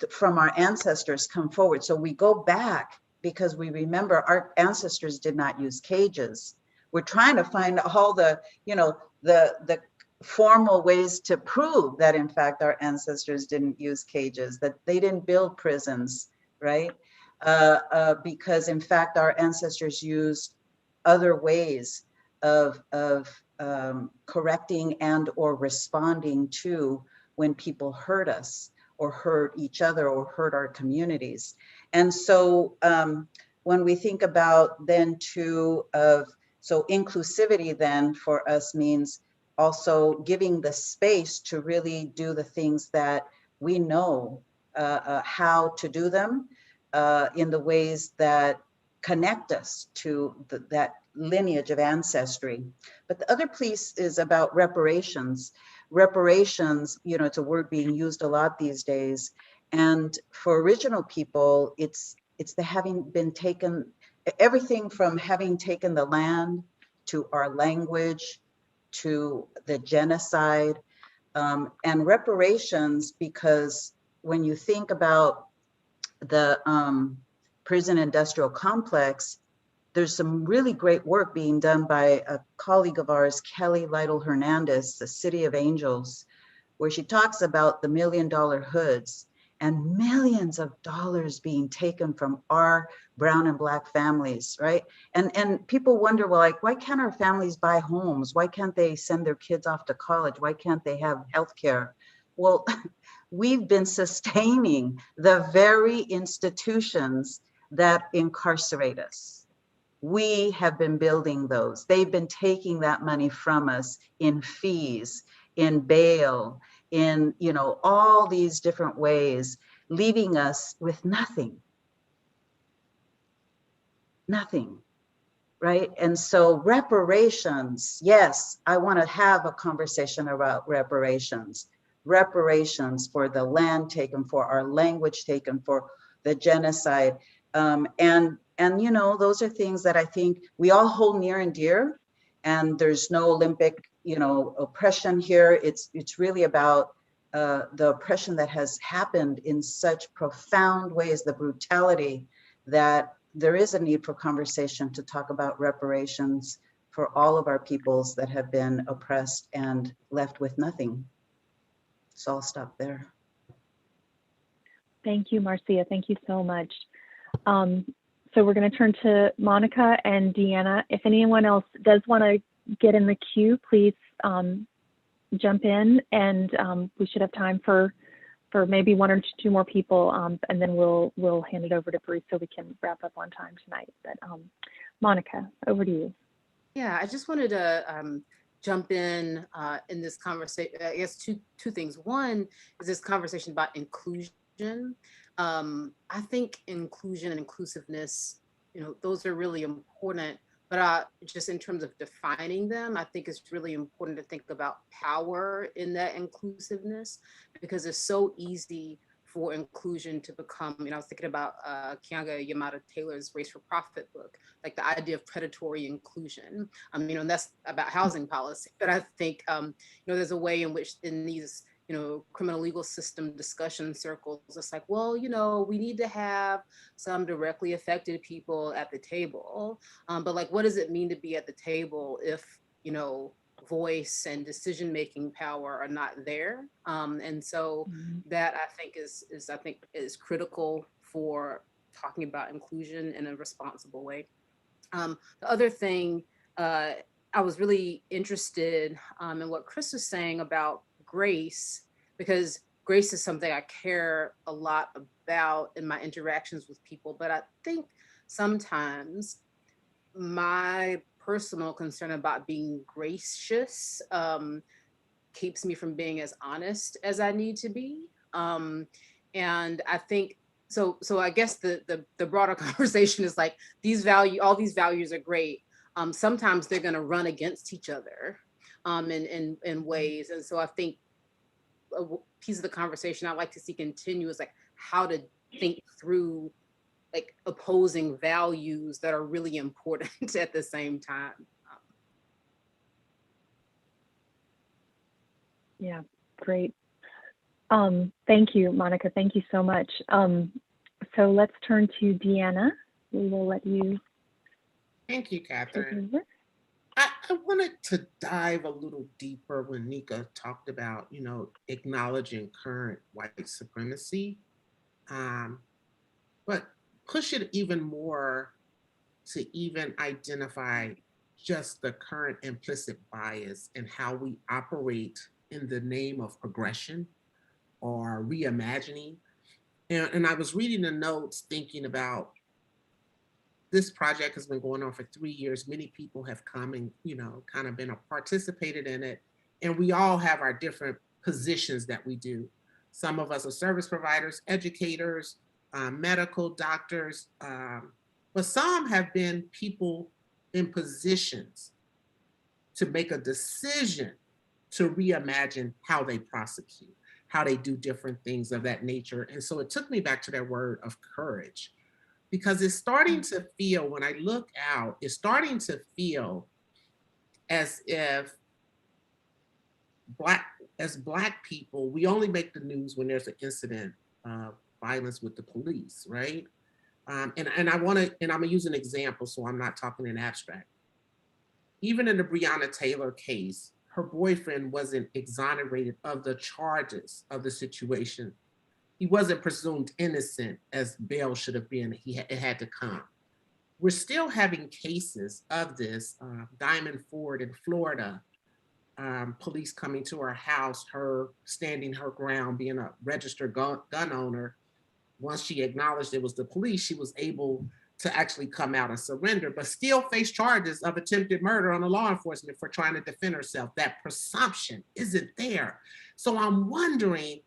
from our ancestors come forward. So we go back because we remember our ancestors did not use cages. We're trying to find all the, the formal ways to prove that in fact our ancestors didn't use cages, that they didn't build prisons, right? Because in fact our ancestors used other ways of correcting and or responding to when people hurt us or hurt each other or hurt our communities. And so when we think about then so inclusivity then for us means also giving the space to really do the things that we know how to do them in the ways that connect us to that lineage of ancestry. But the other piece is about reparations. Reparations, it's a word being used a lot these days. And for original people, it's the having been taken, everything from having taken the land to our language, to the genocide, and reparations, because when you think about the prison industrial complex, there's some really great work being done by a colleague of ours, Kelly Lytle Hernandez, the City of Angels, where she talks about the $1 million hoods and millions of dollars being taken from our brown and black families, right? And people wonder, well, like, why can't our families buy homes? Why can't they send their kids off to college? Why can't they have healthcare? Well, we've been sustaining the very institutions that incarcerate us. We have been building those. They've been taking that money from us in fees, in bail, in all these different ways, leaving us with nothing. Nothing, right? And so reparations, yes, I want to have a conversation about reparations. Reparations for the land taken, for our language taken, for the genocide. And you know, those are things that I think we all hold near and dear. And there's no Olympic, you know, oppression here. It's really about the oppression that has happened in such profound ways, the brutality, that there is a need for conversation to talk about reparations for all of our peoples that have been oppressed and left with nothing. So I'll stop there. Thank you, Marcia. Thank you so much. So we're going to turn to Monica and Deanna. If anyone else does want to get in the queue, please jump in, and we should have time for maybe one or two more people, and then we'll hand it over to Bruce so we can wrap up on time tonight. But Monica, over to you. Yeah, I just wanted to jump in this conversation. I guess two things. One is this conversation about inclusion. I think inclusion and inclusiveness, you know, those are really important, but just in terms of defining them, I think it's really important to think about power in that inclusiveness, because it's so easy for inclusion to become, you know, I was thinking about Keeanga-Yamahtta Taylor's Race for Profit book, like the idea of predatory inclusion. You know, and that's about housing policy, but I think, you know, there's a way in which in these, you know, criminal legal system discussion circles, it's like, well, you know, we need to have some directly affected people at the table. But like, what does it mean to be at the table if, you know, voice and decision-making power are not there? And so that I think is critical for talking about inclusion in a responsible way. The other thing, I was really interested in what Chris was saying about grace, because grace is something I care a lot about in my interactions with people. But I think sometimes my personal concern about being gracious keeps me from being as honest as I need to be. And I think, so I guess the broader conversation is like, all these values are great. Sometimes they're gonna run against each other in ways. And so I think a piece of the conversation I'd like to see continue is like how to think through like opposing values that are really important at the same time. Yeah, great. Thank you, Monica. Thank you so much. So let's turn to Deanna. We will let you. Thank you, Catherine. I wanted to dive a little deeper when Nika talked about, you know, acknowledging current white supremacy, but push it even more to even identify just the current implicit bias and how we operate in the name of progression or reimagining. And I was reading the notes thinking about this project has been going on for 3 years. Many people have come and, you know, kind of been participated in it. And we all have our different positions that we do. Some of us are service providers, educators, medical doctors, but some have been people in positions to make a decision to reimagine how they prosecute, how they do different things of that nature. And so it took me back to that word of courage, because it's starting to feel, when I look out, it's starting to feel as if as Black people, we only make the news when there's an incident of violence with the police, right? And I'm gonna use an example, so I'm not talking in abstract. Even in the Breonna Taylor case, her boyfriend wasn't exonerated of the charges of the situation. He wasn't presumed innocent as bail should have been. It had to come. We're still having cases of this. Diamond Ford in Florida, police coming to her house, her standing her ground, being a registered gun owner. Once she acknowledged it was the police, she was able to actually come out and surrender, but still face charges of attempted murder on a law enforcement for trying to defend herself. That presumption isn't there. So I'm wondering,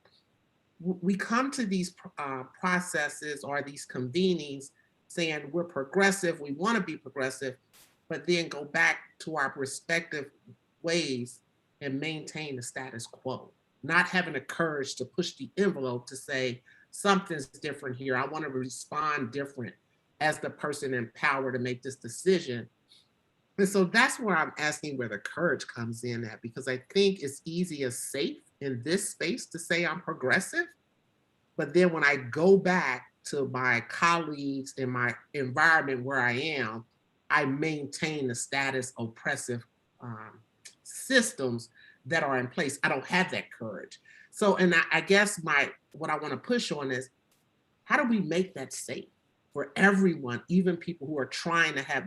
we come to these processes or these convenings saying we're progressive, we want to be progressive, but then go back to our respective ways and maintain the status quo, not having the courage to push the envelope to say something's different here. I want to respond different as the person in power to make this decision. And so that's where I'm asking where the courage comes in at, because I think it's easy and safe in this space to say I'm progressive. But then when I go back to my colleagues in my environment where I am, I maintain the status oppressive systems that are in place. I don't have that courage. So, and I guess what I want to push on is, how do we make that safe for everyone, even people who are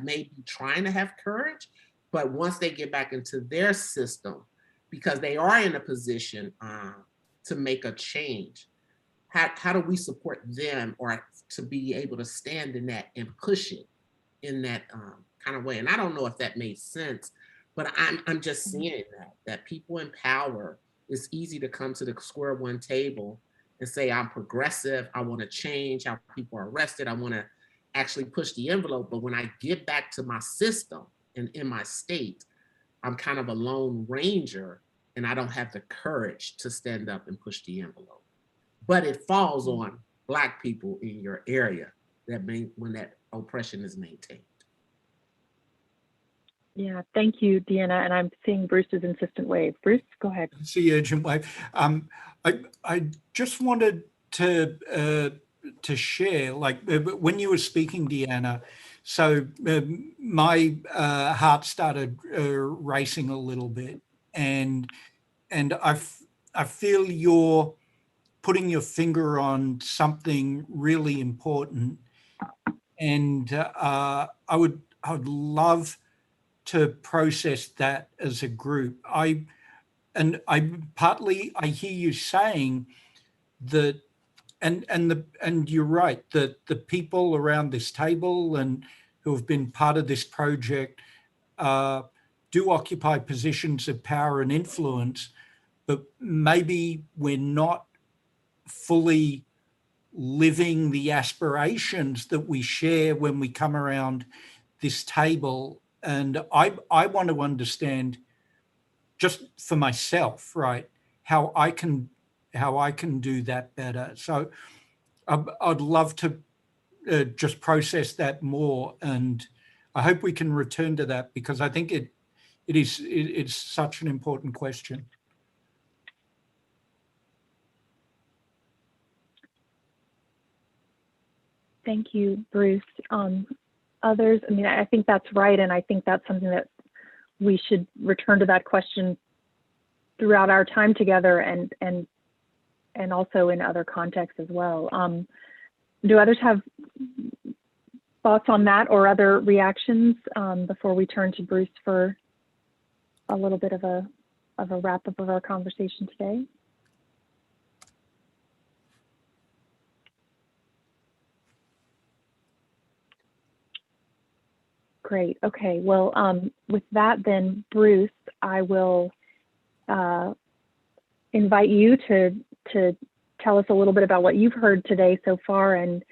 maybe trying to have courage, but once they get back into their system, because they are in a position to make a change, how do we support them or to be able to stand in that and push it in that kind of way? And I don't know if that made sense, but I'm just seeing that people in power, it's easy to come to the square one table and say, I'm progressive, I want to change how people are arrested, I want to actually push the envelope. But when I get back to my system and in my state, I'm kind of a lone ranger and I don't have the courage to stand up and push the envelope. But it falls on Black people in your area when that oppression is maintained. Yeah, thank you, Deanna. And I'm seeing Bruce's insistent wave. Bruce, go ahead. It's the urgent wave. I just wanted to share, like when you were speaking, Deanna, so my heart started racing a little bit, and I feel you're putting your finger on something really important, and I would love to process that as a group. I hear you saying that, and you're right, that the people around this table and who have been part of this project do occupy positions of power and influence, but maybe we're not fully living the aspirations that we share when we come around this table. And I want to understand, just for myself, right, how I can do that better. So I'd love to just process that more, and I hope we can return to that, because I think it's such an important question. Thank you, Bruce. Others, I mean, I think that's right. And I think that's something that we should return to that question throughout our time together and also in other contexts as well. Do others have thoughts on that or other reactions before we turn to Bruce for a little bit of a wrap up of our conversation today? Great. Okay. Well, with that, then, Bruce, I will invite you to tell us a little bit about what you've heard today so far, and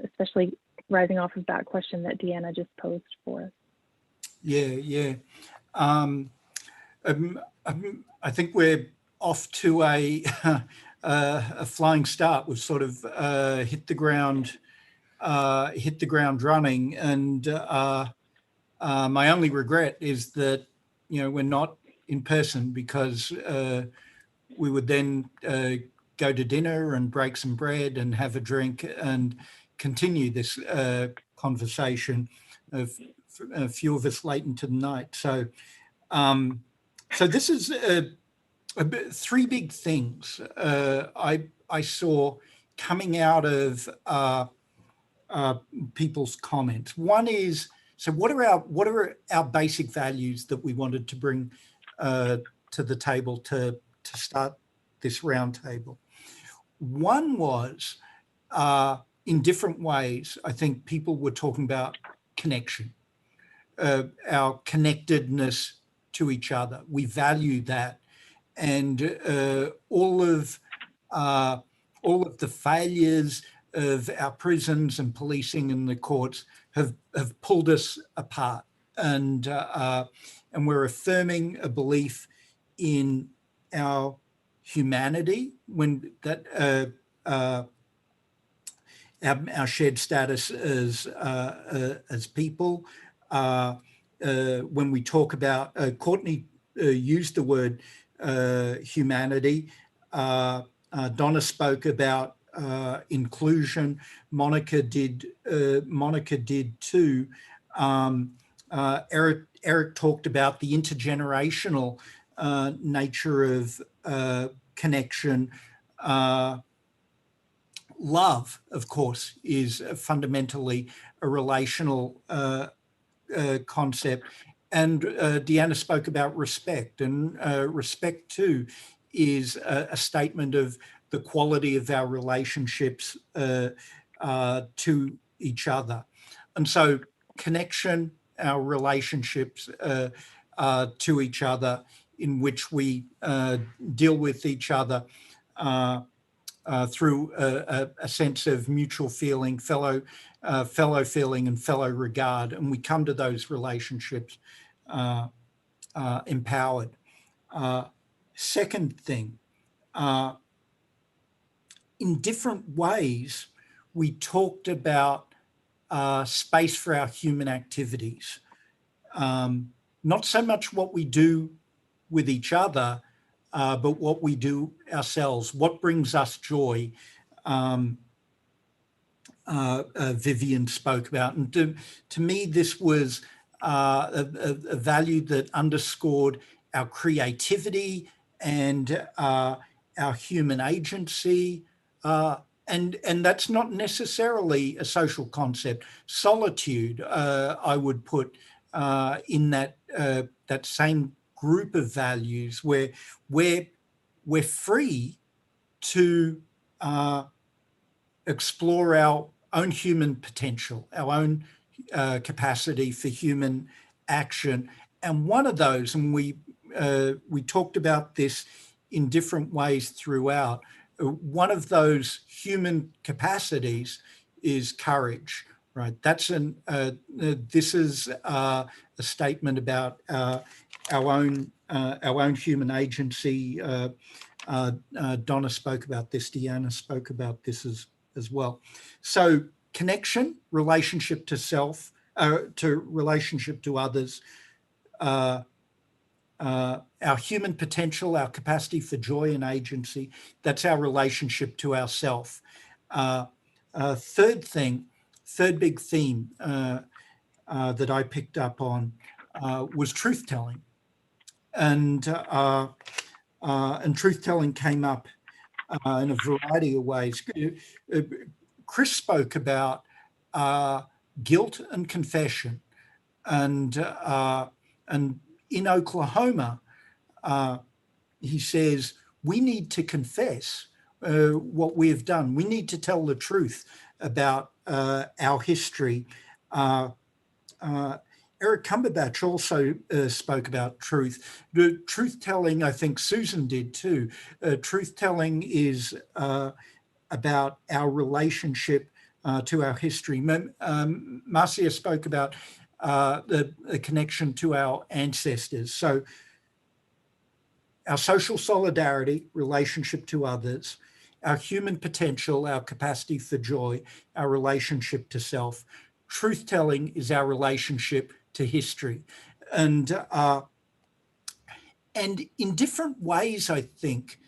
especially rising off of that question that Deanna just posed for us. Yeah. I think we're off to a flying start. We've sort of hit the ground running, and my only regret is that we're not in person, because we would then go to dinner and break some bread and have a drink and continue this conversation. A few of us late into the night. So this is three big things I saw coming out of people's comments. One is, so what are our basic values that we wanted to bring to the table to start this roundtable? One was, in different ways, I think people were talking about connection, our connectedness to each other. We value that, and all of the failures of our prisons and policing and the courts have pulled us apart. And we're affirming a belief in our humanity, when that our shared status as people. When we talk about, Courtney used the word humanity. Donna spoke about inclusion. Monica did too. Eric talked about the intergenerational nature of connection. Love, of course, is fundamentally a relational concept. And Deanna spoke about respect, and respect too is a statement of the quality of our relationships to each other. And so connection, our relationships to each other, in which we deal with each other through a sense of mutual feeling, fellow feeling and fellow regard. And we come to those relationships empowered. Second thing, in different ways, we talked about space for our human activities. Not so much what we do with each other, but what we do ourselves, what brings us joy. Vivian spoke about. And to me, this was a value that underscored our creativity and our human agency. And that's not necessarily a social concept. Solitude, I would put in that same group of values, where we're free to explore our own human potential, our own capacity for human action. And one of those, and we talked about this in different ways throughout, one of those human capacities is courage, right? That's this is a statement about our own human agency. Donna spoke about this. Deanna spoke about this as well. So connection, relationship to self, to relationship to others, our human potential, our capacity for joy and agency, that's our relationship to ourself. Third big theme that I picked up on was truth-telling. And truth-telling came up in a variety of ways. Chris spoke about guilt and confession, and in Oklahoma, he says, we need to confess what we have done. We need to tell the truth about our history. Eric Cumberbatch also spoke about truth. The truth-telling, I think Susan did too. Truth-telling is about our relationship to our history. Marcia spoke about the connection to our ancestors. So our social solidarity, relationship to others, our human potential, our capacity for joy, our relationship to self. Truth-telling is our relationship to history. And in different ways, I think,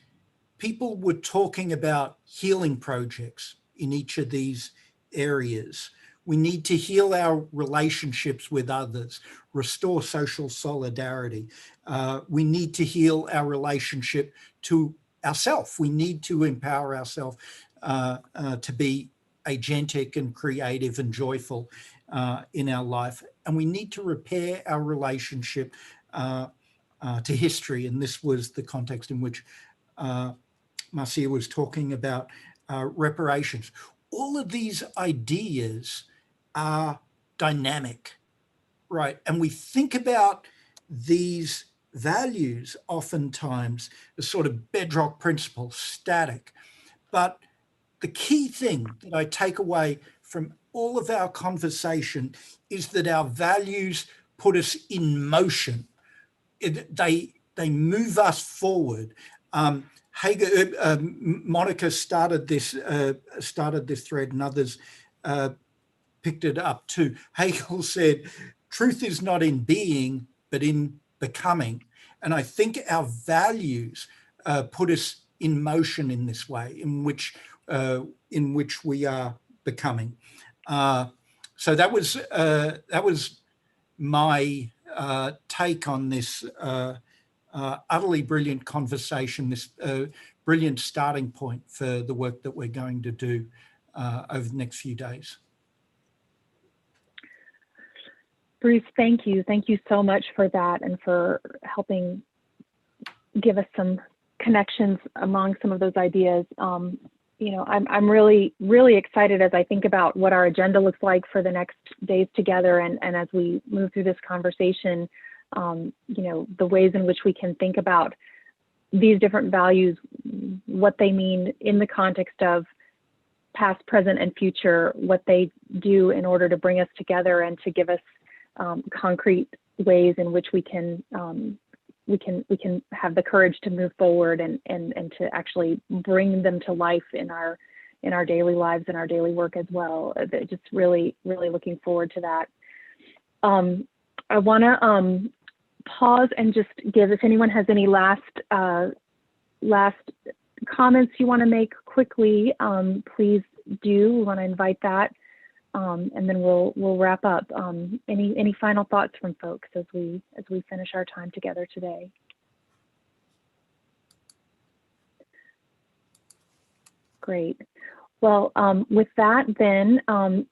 people were talking about healing projects in each of these areas. We need to heal our relationships with others, restore social solidarity. We need to heal our relationship to ourselves. We need to empower ourselves to be agentic and creative and joyful in our life. And we need to repair our relationship to history. And this was the context in which Marcia was talking about reparations. All of these ideas are dynamic, right? And we think about these values oftentimes as sort of bedrock principles, static. But the key thing that I take away from all of our conversation is that our values put us in motion. They move us forward. Monica started this thread, and others picked it up too. Hegel said, "Truth is not in being, but in becoming." And I think our values put us in motion in this way, in which we are becoming. So that was my take on this utterly brilliant conversation, this brilliant starting point for the work that we're going to do over the next few days. Bruce, thank you. Thank you so much for that and for helping give us some connections among some of those ideas. You know, I'm really, really excited as I think about what our agenda looks like for the next days together, and as we move through this conversation, you know, the ways in which we can think about these different values, what they mean in the context of past, present, and future, what they do in order to bring us together and to give us concrete ways in which we can have the courage to move forward and to actually bring them to life in our daily lives and our daily work as well. Just really, really looking forward to that. I want to pause and just give, if anyone has any last comments you want to make quickly, please do. We want to invite that. And then we'll wrap up. Any final thoughts from folks as we finish our time together today? Great. Well, with that, then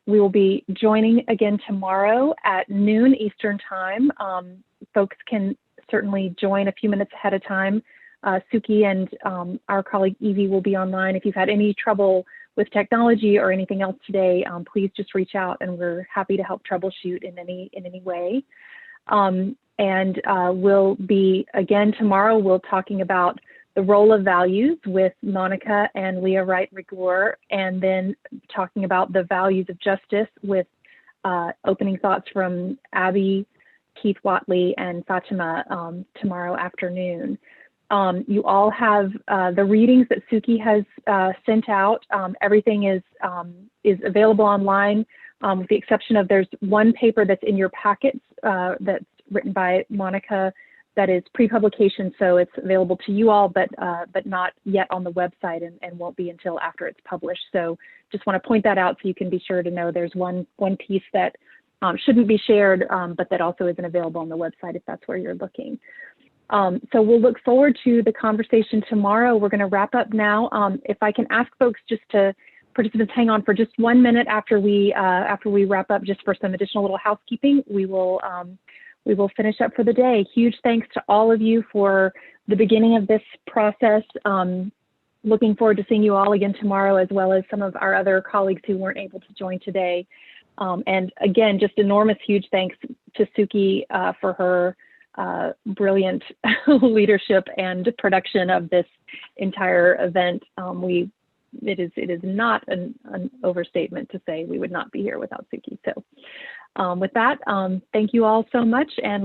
we will be joining again tomorrow at noon Eastern time. Folks can certainly join a few minutes ahead of time. Suki and our colleague Evie will be online. If you've had any trouble with technology or anything else today, please just reach out and we're happy to help troubleshoot in any way. And we'll be again tomorrow, we'll talking about the role of values with Monica and Leah Wright-Rigor, and then talking about the values of justice with opening thoughts from Abby, Keith Watley, and Fatima tomorrow afternoon. You all have the readings that Suki has sent out. Everything is available online, with the exception of there's one paper that's in your packets that's written by Monica that is pre-publication, so it's available to you all, but not yet on the website and won't be until after it's published. So just want to point that out so you can be sure to know there's one piece that shouldn't be shared, but that also isn't available on the website if that's where you're looking. So we'll look forward to the conversation tomorrow. We're going to wrap up now. If I can ask folks just to participants hang on for just 1 minute after we wrap up, just for some additional little housekeeping, we will finish up for the day. Huge thanks to all of you for the beginning of this process. Looking forward to seeing you all again tomorrow, as well as some of our other colleagues who weren't able to join today. And again, just enormous, huge thanks to Suki for her brilliant leadership and production of this entire event. It is not an overstatement to say we would not be here without Suki. So with that, thank you all so much. And